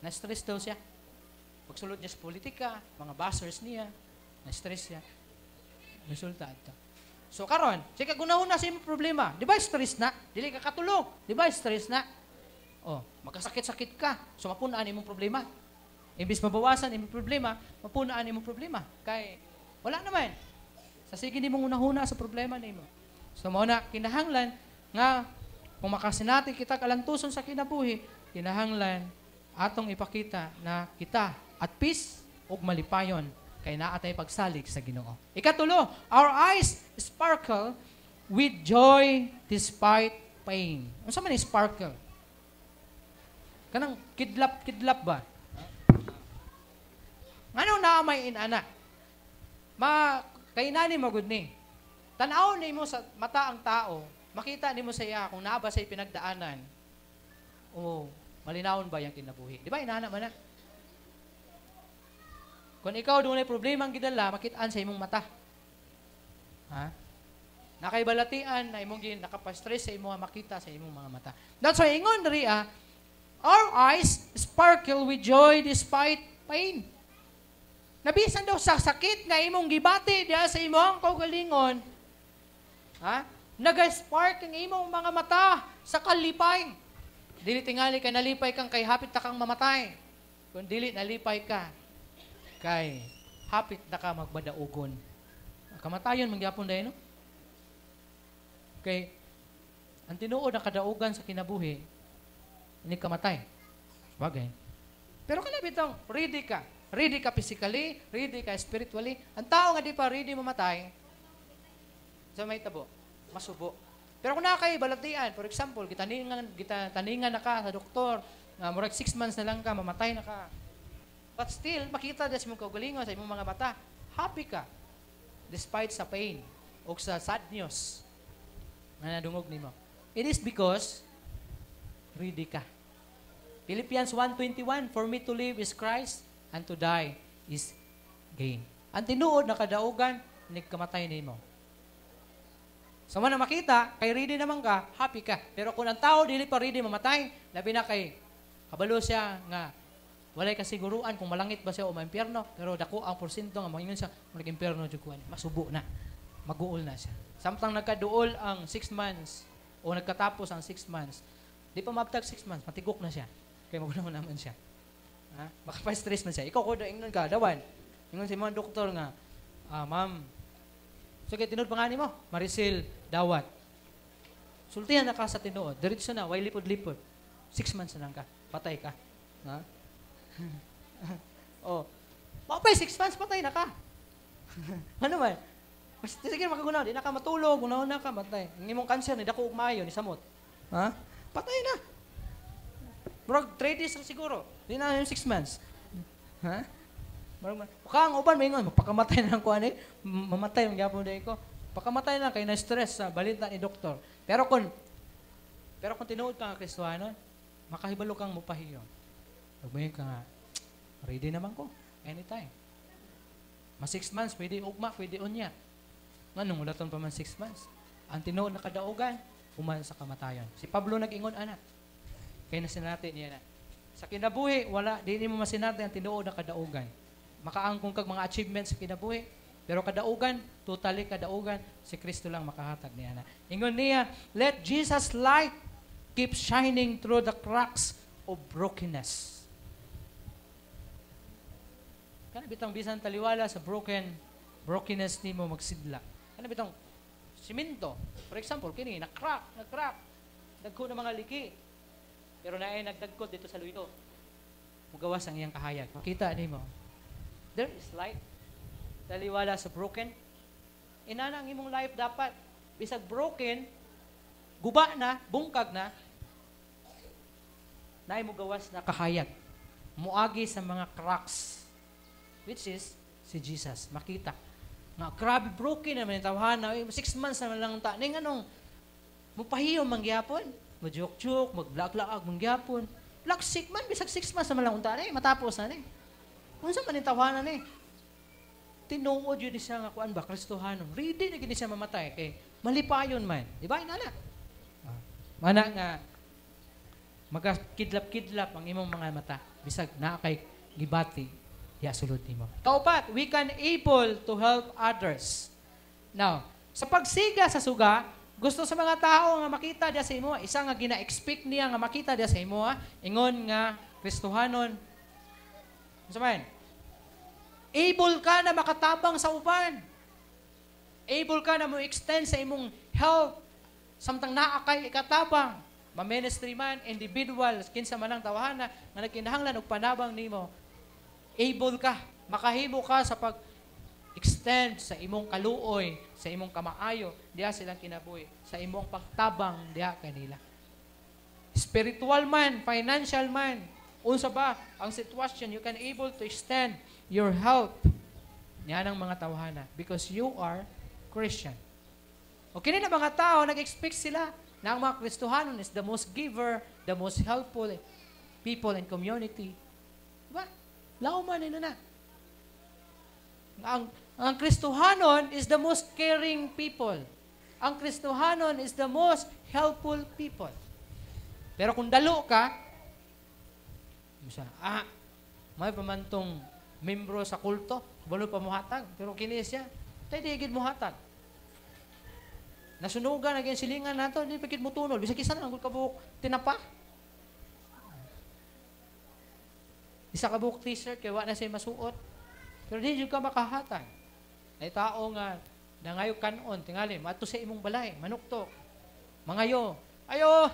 B: Na-stress daw siya. Pagsulod niya sa politika, mga buzzers niya, na-stress siya. Resulta ito. So karon, sige gunahon na sa imong problema. Di ba stress na? Dili ka katulog. Di ba stress na? Oh, magkasakit-sakit ka. So mapunaan imong problema. Imbis mabawasan imong problema, mapunaan imong problema. Kay wala naman. Sa sige nimong unahuna sa problema nimo. So mao na kinahanglan nga kung makasinati kita kalantuson sa kinabuhi, kinahanglan atong ipakita na kita at peace ug malipayon kay naa tay pagsalig sa Ginoo. Ikatulo, our eyes sparkle with joy despite pain. Unsa man ni sparkle? Kanang kidlap ba? Ngano na may inana? Kay nani magud ni. Tan-aw nimo sa mata ang tao, makita nimo sa iya kung naa ba say pinagdaanan. O malinawon ba yang kinabuhi? Di ba inana man na? Kung ikaw dunay problema ang gidala, makit-an sa imong mata. Ha? Nakaibalatian na imong nakapastress sa imong makita sa imong mga mata. That's why ingon diri our eyes sparkle with joy despite pain. Nabisan daw sa sakit nga imong gibati diha sa imong kaugalingon. Naga-spark ang imong mga mata sa kalipay. Dili tingali kay nalipay kang kay hapit ta kang mamatay. Kung dili nalipay ka kay hapit na ka magbadaugon. Kamatayon mangyapon dayon no? Kay ang tinuod ang kadaugan sa kinabuhi ini kamatay. Bagay. Pero kana bitong ready ka. Ready ka physically, ready ka spiritually. Ang tao nga di pa ready mamatay, sa may tabo, masubo. Pero kung nakakay balatian, for example, taningan na ka sa doktor, nga murag 6 months na lang ka, mamatay na ka. But still, makita des mong kaugalingon sa imong mga mata, happy ka, despite sa pain, o sa sad news, na nadungog nimo. It is because, ready ka. Philippians 1:21, for me to live is Christ, and to die is gain. Ang tinuod na kadaugan, nagkamatay nimo. Sa man na makita, kay ready naman ka, happy ka. Pero kung ang tao dili pa ready mamatay, labi na kay kabalo siya nga walay kasiguruan kung malangit ba siya o maimpyerno, pero dako ang porsyento nga mangingon siya, mag-impyerno jud kuan, masubo na. Maguol na siya. Samtang nagkaduol ang 6 months o nagkatapos ang 6 months, di pa mabtag 6 months, matigok na siya. Kaya magulang naman siya. Ha? Makapa-stress man siya. Ikaw ko ingnon ka, dawan. Ingon si mga doktor nga, ma'am, sige, tinud pangani mo, Maricel Dawat. Sultihan na ka sa tinuod. Diretso na, way lipod-lipod. 6 months na lang ka. Patay ka. Ha? Oh. Papay, 6 months, patay na ka. Ano man? Sige, makagunaw. Di na ka matulog. Gunaw na ka, patay. Ang imong cancer, ni dako ugmayo, ni samot. Ha? Patay na. Murag 3 days na siguro. Di na yung 6 months. Ha? Ang uban maingon, magpakamatay na lang ko ani, mamatay ang gyapon day ko. Pakamatay na kay na stress sa balita ni doktor. Pero kung tinuod ka nga Kristiyano, makahibalo kang mupahiyon. Magmayon ka nga, ready naman ko, anytime. 6 months, pwede ugma, pwede unya. Nganong ulaton pa man 6 months? Ang tinuod na kadaugan, uman sa kamatayon. Si Pablo nag-ingon, anak. Kaya nasinati niya na. Sa kinabuhi, wala, di mo masinati ang tinuod na kadaugan. Makaangkong kag mga achievements sa kinabuhi. Pero kadaugan, totally kadaugan, si Kristo lang makahatag niya na. Ingon niya, let Jesus' light keep shining through the cracks of brokenness. Kana bitang bisan taliwala sa brokenness ni mo magsidla. Kana bitang simento. For example, kini na-crack. Dagko na mga liki. Pero naay nagdagkot dito sa luyo. Mugawas ang iyang kahayag. Makita nimo. There is light. Taliwala sa broken. Inana ang imong life dapat. Bisag broken, guba na, bungkag na, naay mo gawas na kahayag. Muagi sa mga cracks. Which is, si Jesus. Makita. Nga, grabe broken naman yung tawhana. 6 months naman lang ta. Ning anong, mupahiyo mangyapon. Majuk-juk, maglag-laag mangyapon. Laksik man, bisag 6 months naman lang unta. Matapos na ni. Kung saan man yung tawhana ni. Tinuod yun siya nga kuan ba, Kristohanon. Ready na gini siya mamatay. Kay malipayon man. Di ba? Inala. Mana nga, magkakidlap-kidlap ang imong mga mata. Bisag na kay gibati. Ya, sulod nimo. Kaupat, we can able to help others. Now, sa pagsiga sa suga, gusto sa mga tao nga makita dia sa imo, isa nga gina-expect niya nga makita dia sa imo, ingon nga, Kristohanon, sabihin, able ka na makatabang sa uban. Able ka na mo extend sa imong help. Samtang naa kay ikatabang. Ma-ministry man, individual, kinsa man ang tawhana, nga nagkinahanglan og panabang nimo. Able ka, makahimo ka sa pag-extend sa imong kaluoy, sa imong kamaayo, diha silang kinabuhi, sa imong pagtabang diha kanila. Spiritual man, financial man, unsa ba ang sitwasyon, you can able to extend your help niya ng mga tawhana because you are Christian. O kini na mga tao, nag-expect sila na ang mga Kristohanon is the most giver, the most helpful people in community. Diba? Lauman na. Ang Kristohanon is the most caring people. Ang Kristohanon is the most helpful people. Pero kung dalo ka, may pamantong membro sa kulto, balo pa muhatag, pero kini siya, tayo digid muhatag. Nasunugan, naging silingan nato, hindi pagkit mo tunol, bisag isa na, ang kabuhok, tinapa. Isa kabuhok t-shirt, kaya wala na siya masuot. Pero hindi ka makahatag. Ay tao nga, nangayo kanon, tingali, mato sa imong balay, manuktok, mangayo, ayo,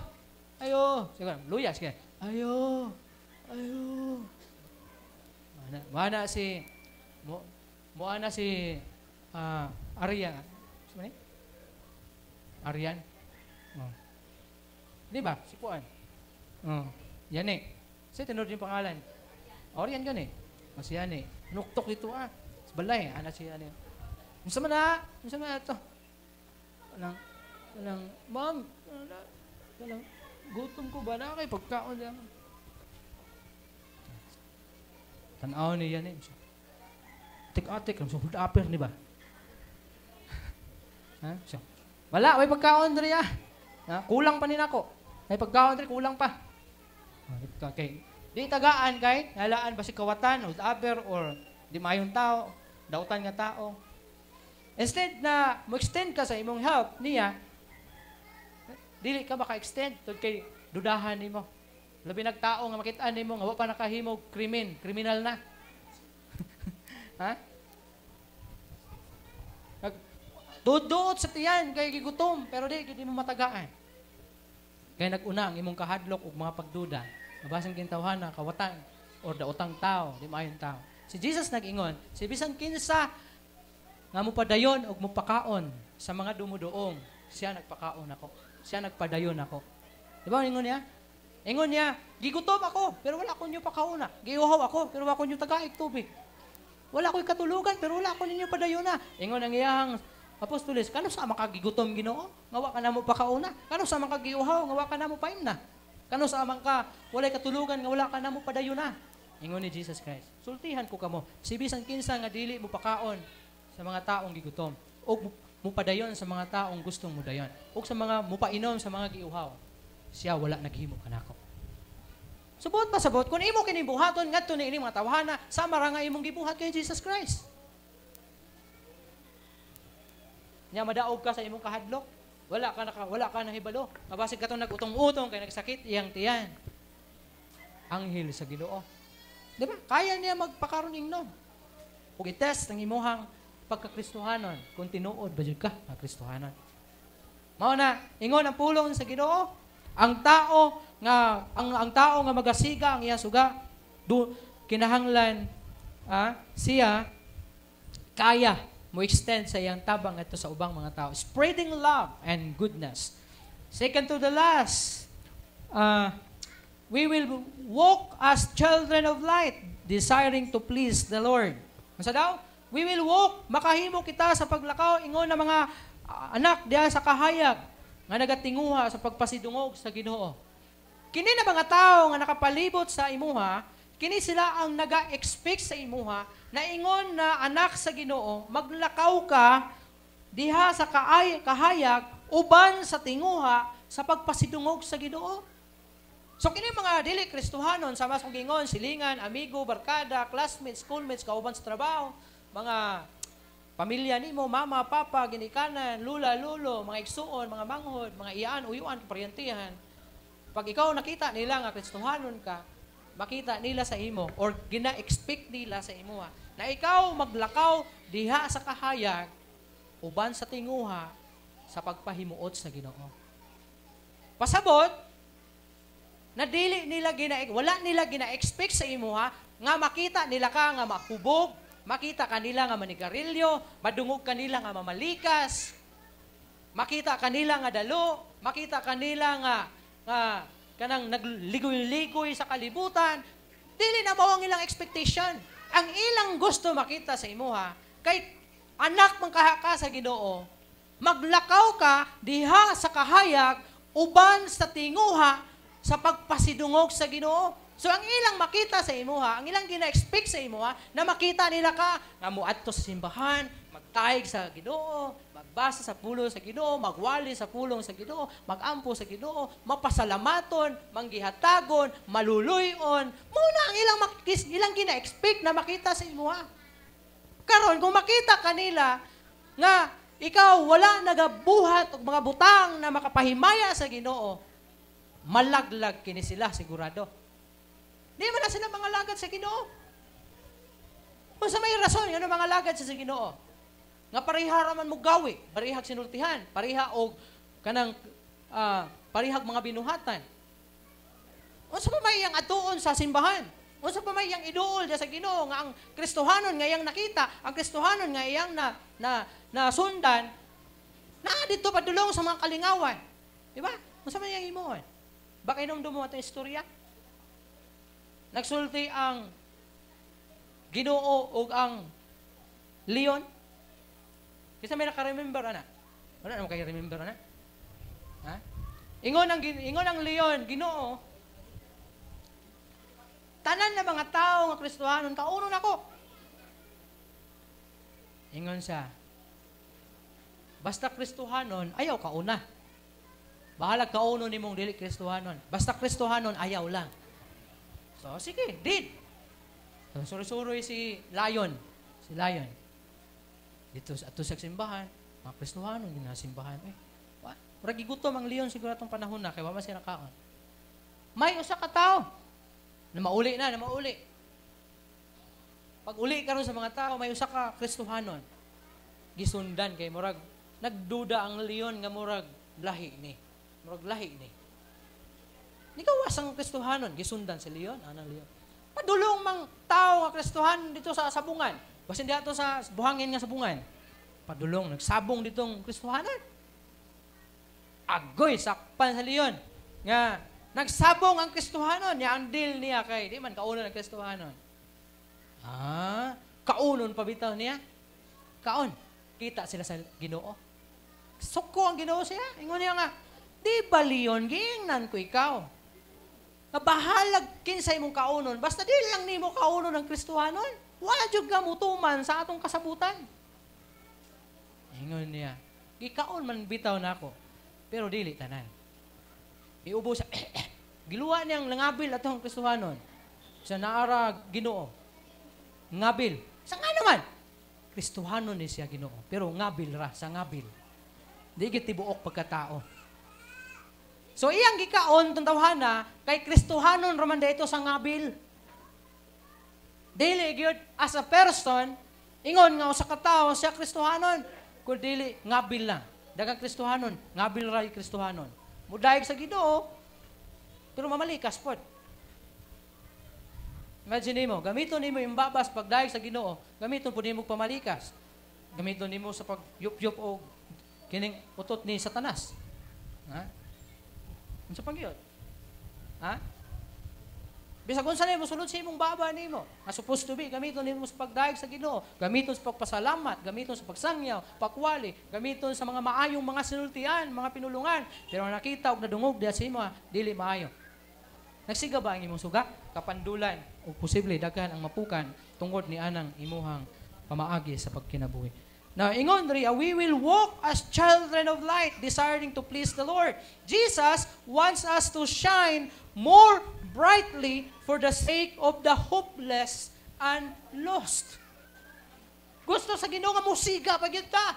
B: sige, luyas, sige, ayo. Mana si Aryan. Ano Aryan? Oh. Di ba? Si Puan. Oh. Yan eh. Kasi tinurod yung pangalan. Aryan gan eh. Mas yan eh. Nuktok ito Sa balay. Ana si yan eh. Unsa man ito? Ma'am, gutom ko ba na kay pagkaon lang. Tanaw ni yan eh. Atik-atik lang. So, hold upper, di ba? Ha? So, Wala, may pagkaon diri ah. Kulang pa nako. May pagkaon diri, kulang pa. Okay. Di tagaan kay halaan basi kawatan o aber or di mayong tao, dautan nga tao. Instead na mo-extend ka sa imong help niya, dili ka maka-extend tungod kay dudahan nimo. Labi nagtao nga makit-an nimo nga wa pa nakahimo kriminal na. Ha? Duduot sa tiyan kay gigutom pero di mo matagaan. Kaya nag-una ang imong kahadlok ug mga pagduda. Mabasang gintawhana kawatan or daotang tao, di maayon tao. Si Jesus nag-ingon, si bisan kinsa nga mo padayon ug mo pakaon sa mga dumudoong, siya nagpakaon ako. Siya nagpadayon ako. Di ba ingon niya? Ingon niya, gigutom ako, pero wala ko niyo pakauna. Giuhaw ako, pero wala ko niyo tagaig tubig. Wala ko'y katulugan, pero wala ko ninyo padayon na. Ingon ang iyang apostoles, kano sa makagigutom Ginoo? Ngawa ka na mo pakauna. Kano sa makagiuhaw? Ngawa ka na mo paim na. Kano sa amang ka, walay katulugan, nga wala ka na mo padayon na. Ingon ni Jesus Christ, sultihan ko kamo, si bisan kinsa nga dili mo pakaon sa mga taong gigutom, o mo padayon sa mga taong gustong mo dayon, o sa mga mupainom sa mga giuhaw, siya wala naghimo kanako. Subot pa sabot, kung imo kini buhaton ngadto ni ini mga tawhana, sama ra nga imong gibuhat kay Jesus Christ. Nya madaog ka sa imong kahadlok, wala ka na hibalo. Mabasig ka tong nagutong-utong kay nagsakit iyang tiyan. Anghel sa Ginoo. Di ba? Kaya niya magpakaron ingnon. Ug i-test ang imuhang pagkakristohanon kung tinuod ba jud ka nga kristohanon. Mao na ingon ang pulong sa Ginoo, ang tao nga magasiga ang iya suga kinahanglan siya kaya mo extend sa iyang tabang ito sa ubang mga tao, spreading love and goodness. Second to the last, we will walk as children of light, desiring to please the Lord. Masa daw? We will walk, makahimo kita sa paglakaw, ingon na mga anak diya sa kahayag, nga nagatinguha sa pagpasidungog sa Ginoo. Kini na mga tao nga nakapalibot sa imuha, kini sila ang naga-expect sa imuha, na ingon na anak sa Ginoo, maglakaw ka diha sa kahayag, uban sa tinguha sa pagpasidungog sa Ginoo. So kini mga dili Kristohanon sa mas gingon, silingan, amigo, barkada, classmates, schoolmates, kauban sa trabaho, mga pamilya nimo, mama, papa, ginikanan, lula, lulo, mga igsuon, mga manghod, mga iyaan, uyuan, kaparyentihan. Pag ikaw nakita nila nga Kristohanon ka, makita nila sa imo or gina-expect nila sa imo na ikaw maglakaw diha sa kahayag uban sa tinguha sa pagpahimuot sa Ginoo. Pasabot na dili nila wala nila gina-expect sa imo nga makita nila ka nga makubog, makita kanila nga manigarilyo, madungog kanila nga mamalikas, makita kanila nga dalo, makita kanila nga kanang nagligoy-ligoy sa kalibutan. Dili na mao ang ilang expectation. Ang ilang gusto makita sa imuha kay anak man ka sa Ginoo, maglakaw ka diha sa kahayag uban sa tinguha sa pagpasidungog sa Ginoo. So ang ilang makita sa imuha, ang ilang gina-expect sa imuha na makita nila ka nga moadto sa simbahan, magtaig sa Ginoo, magbasa sa pulong sa Ginoo, magwali sa pulong sa Ginoo, magampo sa Ginoo, mapasalamaton, manggihatagon, maluluyon. Muna ang ilang gina-expect na makita sa imuha. Karon kung makita kanila nga ikaw wala nagabuhat og mga butang na makapahimaya sa Ginoo, malaglag kini sila sigurado. Di man na sila mga lagad sa Ginoo. Kung sa may rason, ano mga lagad sa Ginoo? Nga pareha raman mo gawi, parehag sinultihan, pareha og kanang parehag mga binuhatan. Unsa pa may iyang atuon sa simbahan? Unsa pa may iyang iduol sa Ginoo nga ang Kristohanon nga iyang nakita, ang Kristohanon nga iyang na sundan, na dito padulong sa mga kalingawan. Di ba? Unsa man iyang himuon? Baka inomdom mo atong istorya? Nagsulti ang Ginoo ug ang leon. Kasi may naka-remember ana. Wala naman kayo remember ana. Ha? Ingon ang leon, Ginoo. Tanan na mga tao nga Kristohanon kaunon ako. Ingon siya. Basta Kristohanon, ayaw ka una. Bahalag ka uno ni mong dili Kristohanon. Basta Kristohanon, ayaw lang. So, sige, did. So, suri-suri si Lion. Si Lion. Dito sa simbahan, mga Kristohanon, yun na simbahan. Ragi gutom ang Leon siguro itong panahon na, kaya wala siya nakaon. May usa ka tao na mauli. Pag uli ka rin sa mga tao, may usa ka Kristohanon. Gisundan kay murag, nagduda ang Leon nga murag lahi ni. Ikaw asang Kristohanon, gisundan si Leon, anang Leon. Padulong mang tao nga Kristohanon dito sa sabungan. Basin diha to sa buhangin nga sabungan. Padulong, nagsabong ditong Kristohanon. Agoy, sakpan sa Leon. Nga, nagsabong ang Kristohanon. Nga ang deal niya kay, di man kaunon ang Kristohanon. Kaunon pa bitaw niya. Kaon. Kita sila sa Ginoo. Suko ang Ginoo siya. Ingon niya nga, di ba Leon, gingnan ko ikaw. Nabahalag kinsay mong kaunon. Basta di lang ni mo kaunon ng Kristohanon. Wala jud ka mutuman sa atong kasabutan. Ingon niya, gikaon man bitaw na ako. Pero dili tanan. Iubo sa giluwa niyang nangabil atong Kristohanon. Sa naara Ginoo. Ngabil. Sa nga naman? Kristohanon ni siya Ginoo. Pero ngabil ra, sa ngabil. Di gitibuok pagkatao. So iyang gikaon tong tawhana kay Kristohanon raman dito sa ngabil. Dili gyud as a person ingon nga usa ka tawo siya Kristohanon, kun dili ngabil lang. Dagang Kristohanon, ngabil ra Kristohanon. Mudayeg sa Ginoo pero mamalikas pod. Imagine mo, gamiton nimo yung babas pagdayeg sa Ginoo, gamiton pud nimo pamalikas. Gamiton nimo sa pagyup-yup o kining utot ni Satanas. Ha? Unsa pang gyud? Ha? Bisag unsa nimo sulod sa imong baba nimo, nga supposed to be gamiton nimo sa pagdayeg sa Ginoo, gamiton sa pagpasalamat, gamiton sa pagsangyaw, pakwali, gamiton sa mga maayong mga sinultian, mga pinulungan. Pero nakita og nadungog diha sa imo, dili maayo. Nagsiga ba ang imong suga? Kapandulan o posible daghan ang mapukan tungod ni anang imuhang pamaagi sa pagkinabuhi. Now, ingon ri, we will walk as children of light, desiring to please the Lord. Jesus wants us to shine more brightly for the sake of the hopeless and lost. Gusto sa Ginoo nga musiga pagyud ta.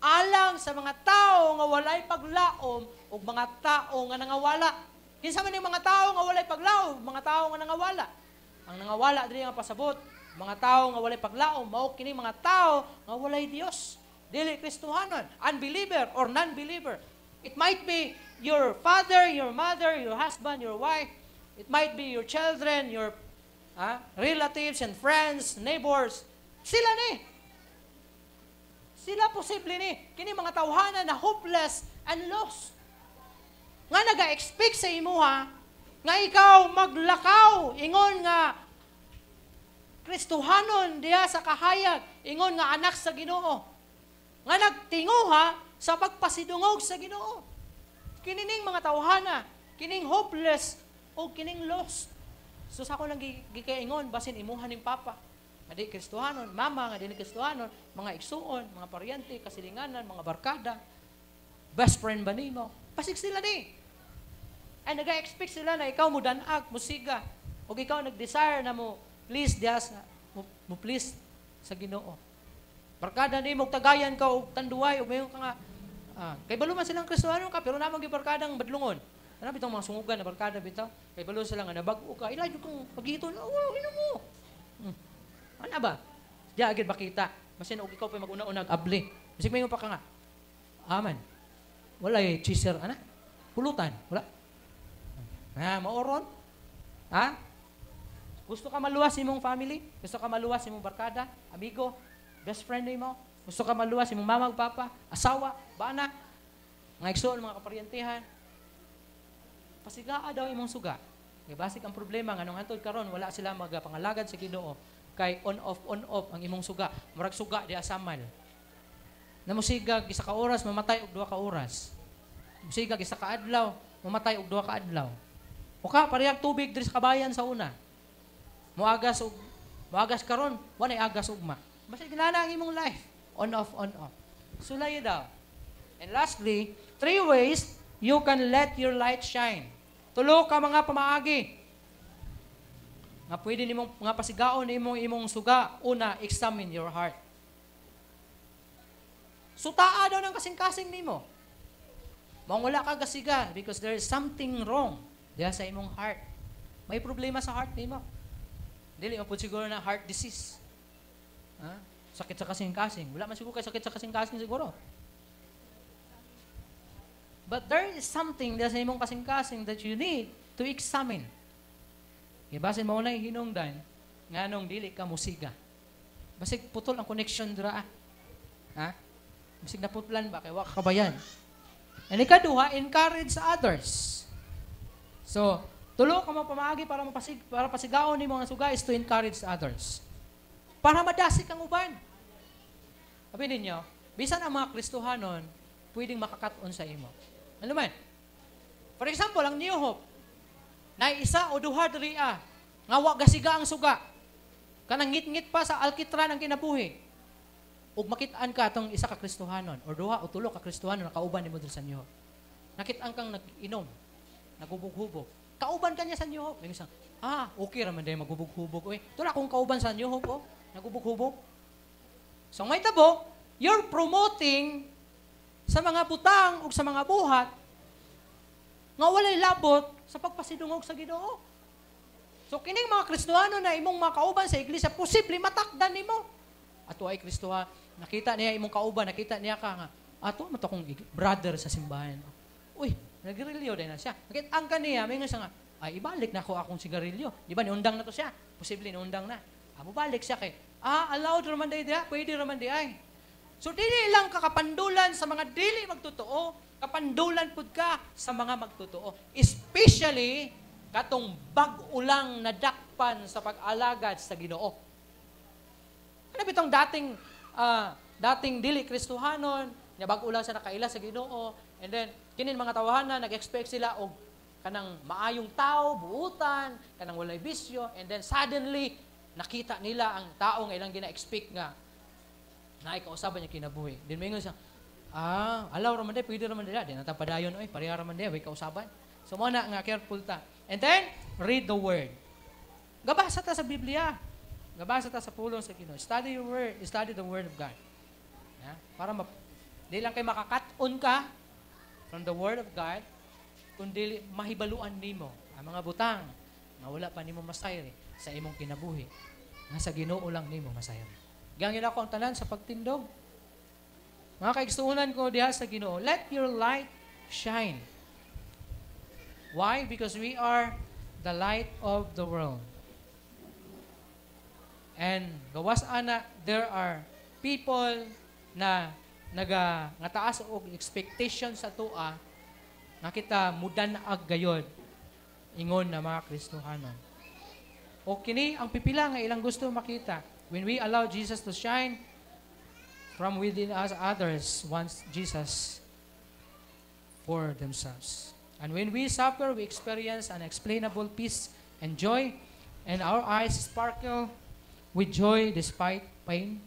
B: Alang sa mga tao nga walay paglaom o mga tao nga nangawala. Kinsa man yung mga tao nga walay paglaom, mga tao nga nangawala. Ang nangawala diri nga pasabot, mga tao nga walay paglaom, mao kini mga tao nga walay Dios. Dili Kristohanon, unbeliever or non-believer. It might be your father, your mother, your husband, your wife. It might be your children, your relatives and friends, neighbors. Sila ni. Sila posible ni. Kini mga tawhana na hopeless and lost. Nga naga-expect sa imuha, nga ikaw maglakaw, ingon nga Kristohanon diha sa kahayag, ingon nga anak sa Ginoo. Nga nagtinguha sa pagpasidungog sa Ginoo. Kinining mga tawhana, kining hopeless o kining lost. So sa ako lang gikaingon basin imuha ning papa. Nga di Kristohanon, mama nga di Kristohanon, mga igsuon, mga paryente, kasilinganan, mga barkada, best friend ba nimo? Pasig sila ni. Ay nag-expect sila na ikaw mo danag, musiga, o ikaw nag-desire na mo please Dias, mo please sa Ginoo. Barkada ni mo tagayan ka og tanduay og mayon ka nga kay balo man silang Kristohanon ka pero namang gibarkadang badlungon. Ano bitong mga sungugan na barkada bitaw? Kay balo sila nga nabag-o ka, ilayo kang pagiton. Oh, ino mo. Ano ba? Diya agad bakita. Masin og ikaw pa mag-una-unag abli. Bisig mayon pa ka nga. Amen. Wala cheeser ana. Pulutan, wala. Maoron? Ha? Gusto ka maluwas imong family? Gusto ka maluwas imong barkada? Amigo? Best friend mo? Gusto ka maluwas imong mama ug papa? Asawa? Bana? Mga igsoon, mga kaparyantihan? Pasigaa daw imong suga. Kaya basig ang problema nga nung antod karon wala sila magapangalagad sa Ginoo kay on off ang imong suga. Murag suga di asamal. Namusigag isa ka oras mamatay og 2 ka oras. Musigag isa ka adlaw mamatay og 2 ka adlaw. O ka, parehag tubig diri sa kabayan sa una. Muagas karon, wanay agas ugma. Basta ginana ang imong life. On off. Sulay daw. And lastly, 3 ways you can let your light shine. Tulo ka mga pamaagi. Nga pwede nimong nga pasigaon imong suga. Una, examine your heart. Sutaa daw ng kasing-kasing nimo. Mawala ka gasiga because there is something wrong diya sa imong heart. May problema sa heart nimo. Dili mo po siguro na heart disease. Ha? Sakit sa kasing-kasing. Wala man siguro kay sakit sa kasing-kasing siguro. But there is something diya sa imong kasing-kasing that you need to examine. Ibasin mo na hinungdan nga nung dili ka musiga. Basig putol ang connection dira. Ha? Basig naputlan ba kay wa ka kabayan. And ikaduha, encourage others. So, tulo ka mapamaagi para pasigaon ni mga suga is to encourage others. Para madasig ang uban. Sabi ninyo, bisan ang mga Kristohanon, pwedeng makakaton sa imo. Ano man? For example, ang New Hope, na isa o duha diriya, nga wa gasiga ang suga, kanang ngit-ngit pa sa alkitran ang kinabuhi, ug makitaan ka atong isa ka Kristohanon, or duha o tulo ka Kristohanon na kauban nimo sa New Hope. Nakitaan kang nag-inom, nagubog-hubog. Kauban ka niya sa New Hope. May isang, okay raman din magubog-hubog. Tula kung kauban sa New Hope, nagubog-hubog. So may tabo, you're promoting sa mga butang o sa mga buhat nga walay labot sa pagpasidungog sa Ginoo. So kining mga Kristohano na imong mga kauban sa iglesia, posible matakdan nimo. Ato ay Kristoha, nakita niya imong kauban, nakita niya ka nga, ato mo to kong brother sa simbahan. Uy, nagrilyo din na siya. Nakita ang kaniya, may nga nga, ay ibalik na ko akong sigarilyo. Di ba, niundang na to siya. Posible niundang na. Balik siya kay, allowed raman day dia, pwede raman day ay. So, dili lang kakapandulan sa mga dili magtotoo, kapandulan pud ka sa mga magtotoo. Especially, katong bag-ulang nadakpan sa pag-alagad sa Ginoo. Ano bitong dating dili Kristohanon, nga bag-ulang sa nakaila sa Ginoo, and then, kinin mga tawahanan, nag-expect sila og kanang maayong tao, buutan, kanang walay bisyo, and then suddenly, nakita nila ang tao nga ilang gina-expect nga na ikausaban niya kinabuhi. Then may nga siya, alaw raman day, pwede raman day, di natapadayon, pareha raman day, way kausaban. So muna nga, careful ta. And then, read the Word. Gabasa ta sa Biblia. Gabasa ta sa pulong sa Ginoo. Study your Word, study the Word of God. Para di lang kay makakaton ka from the Word of God, kundi mahibaluan nimo ang mga butang nga wala pa nimo masayri sa imong kinabuhi. Nasa Ginoo lang nimo masayri. Gangin ako ang tanan sa pagtindog. Mga kaigsuunan ko diha sa Ginoo, let your light shine. Why? Because we are the light of the world. And gawas ana, there are people na nga taas og expectation sa tua nga kita mudan-ag gayod ingon na mga Kristohanon. O kini ang pipila nga ilang gusto makita. When we allow Jesus to shine from within us, others want Jesus for themselves. And when we suffer, we experience unexplainable peace and joy, and our eyes sparkle with joy despite pain.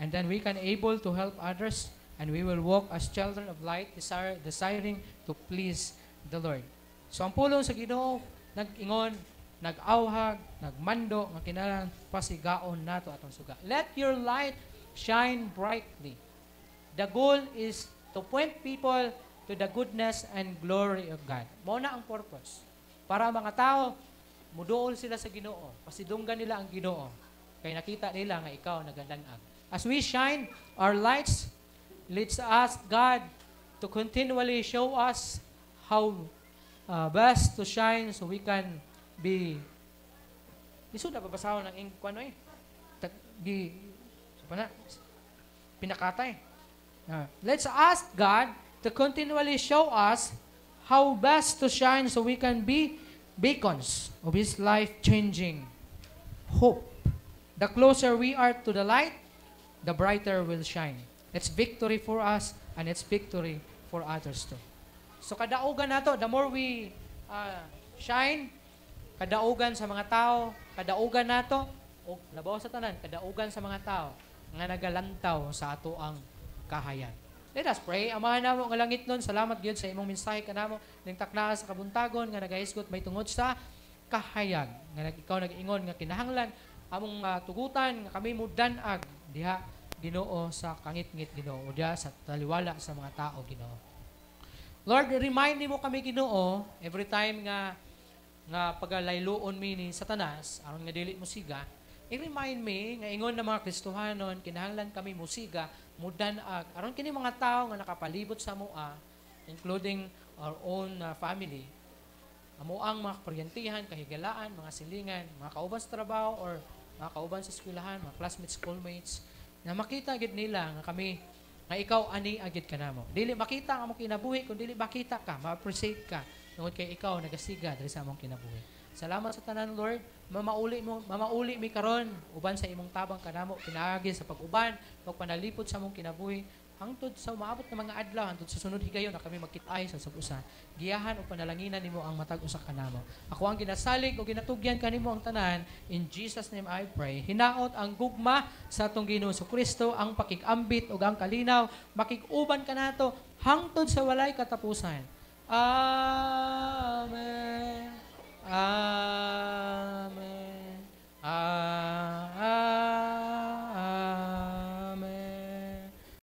B: And then we can able to help others, and we will walk as children of light, desiring to please the Lord. So ang pulong sa Ginoo, nag-ingon, nag-awhag, nagmando, nga kinahanglan pasigaon nato atong suga. Let your light shine brightly. The goal is to point people to the goodness and glory of God. Mao na ang purpose. Para mga tao, muduol sila sa Ginoo, pasidunggan nila ang Ginoo, kay nakita nila nga ikaw nagadan-ag. As we shine, our lights leads us, God, to continually show us how best to shine so we can be iso na babasahon ng kuno pinakatay. Let's ask God to continually show us how best to shine so we can be beacons of His life-changing hope. The closer we are to the light, the brighter will shine. It's victory for us and it's victory for others too. So kadaugan nato, the more we shine, kadaugan sa mga tao, kadaugan nato, o labaw sa tanan, kadaugan sa mga tao nga nagalantaw sa ato ang kahayan. Let us pray. Amahan namo nga langit nun, salamat gyud sa imong mensahe kanamo ning taknaa sa kabuntagon nga nagahisgot may tungod sa kahayag nga ikaw nag-ingon nga kinahanglan among tugutan nga kami mudanag diha Ginoo sa kangit-ngit Ginoo o diha sa taliwala sa mga tao Ginoo. Lord, remind nimo kami Ginoo every time nga pagalayloon mi ni Satanas aron nga dili mo siga. I-remind me nga ingon na mga Kristohanon kinahanglan kami musiga mudanag aron kini mga tao nga nakapalibot sa moa including our own family. Amo ang mga kuryentihan, kahigalaan, mga silingan, mga kauban sa trabaho or mga kauban sa eskwelahan, mga classmates, schoolmates, na makita agad nila nga kami, nga ikaw ani agad ka namo. Dili makita ang among kinabuhi, kung dili makita ka, ma-appreciate ka, tungod kay ikaw nagasiga diri sa among kinabuhi. Salamat sa tanan, Lord. Mamauli mi karon uban sa imong tabang kanamo pinaagi sa pag-uban, pagpanalipod sa among kinabuhi. Hangtod sa umaabot na mga adlaw, hangtod sa sunod higayon na kami magkitay sa sabusan. Giyahan o panalanginan nimo ang matag usa kanamo. Ako ang ginasalig o ginatugyan kanimo ang tanan. In Jesus' name I pray. Hinaot ang gugma sa atong Ginoo Kristo, ang pakikambit o ang kalinaw, makikuban kanato hangtod sa walay katapusan. Amen. Amen. Amen.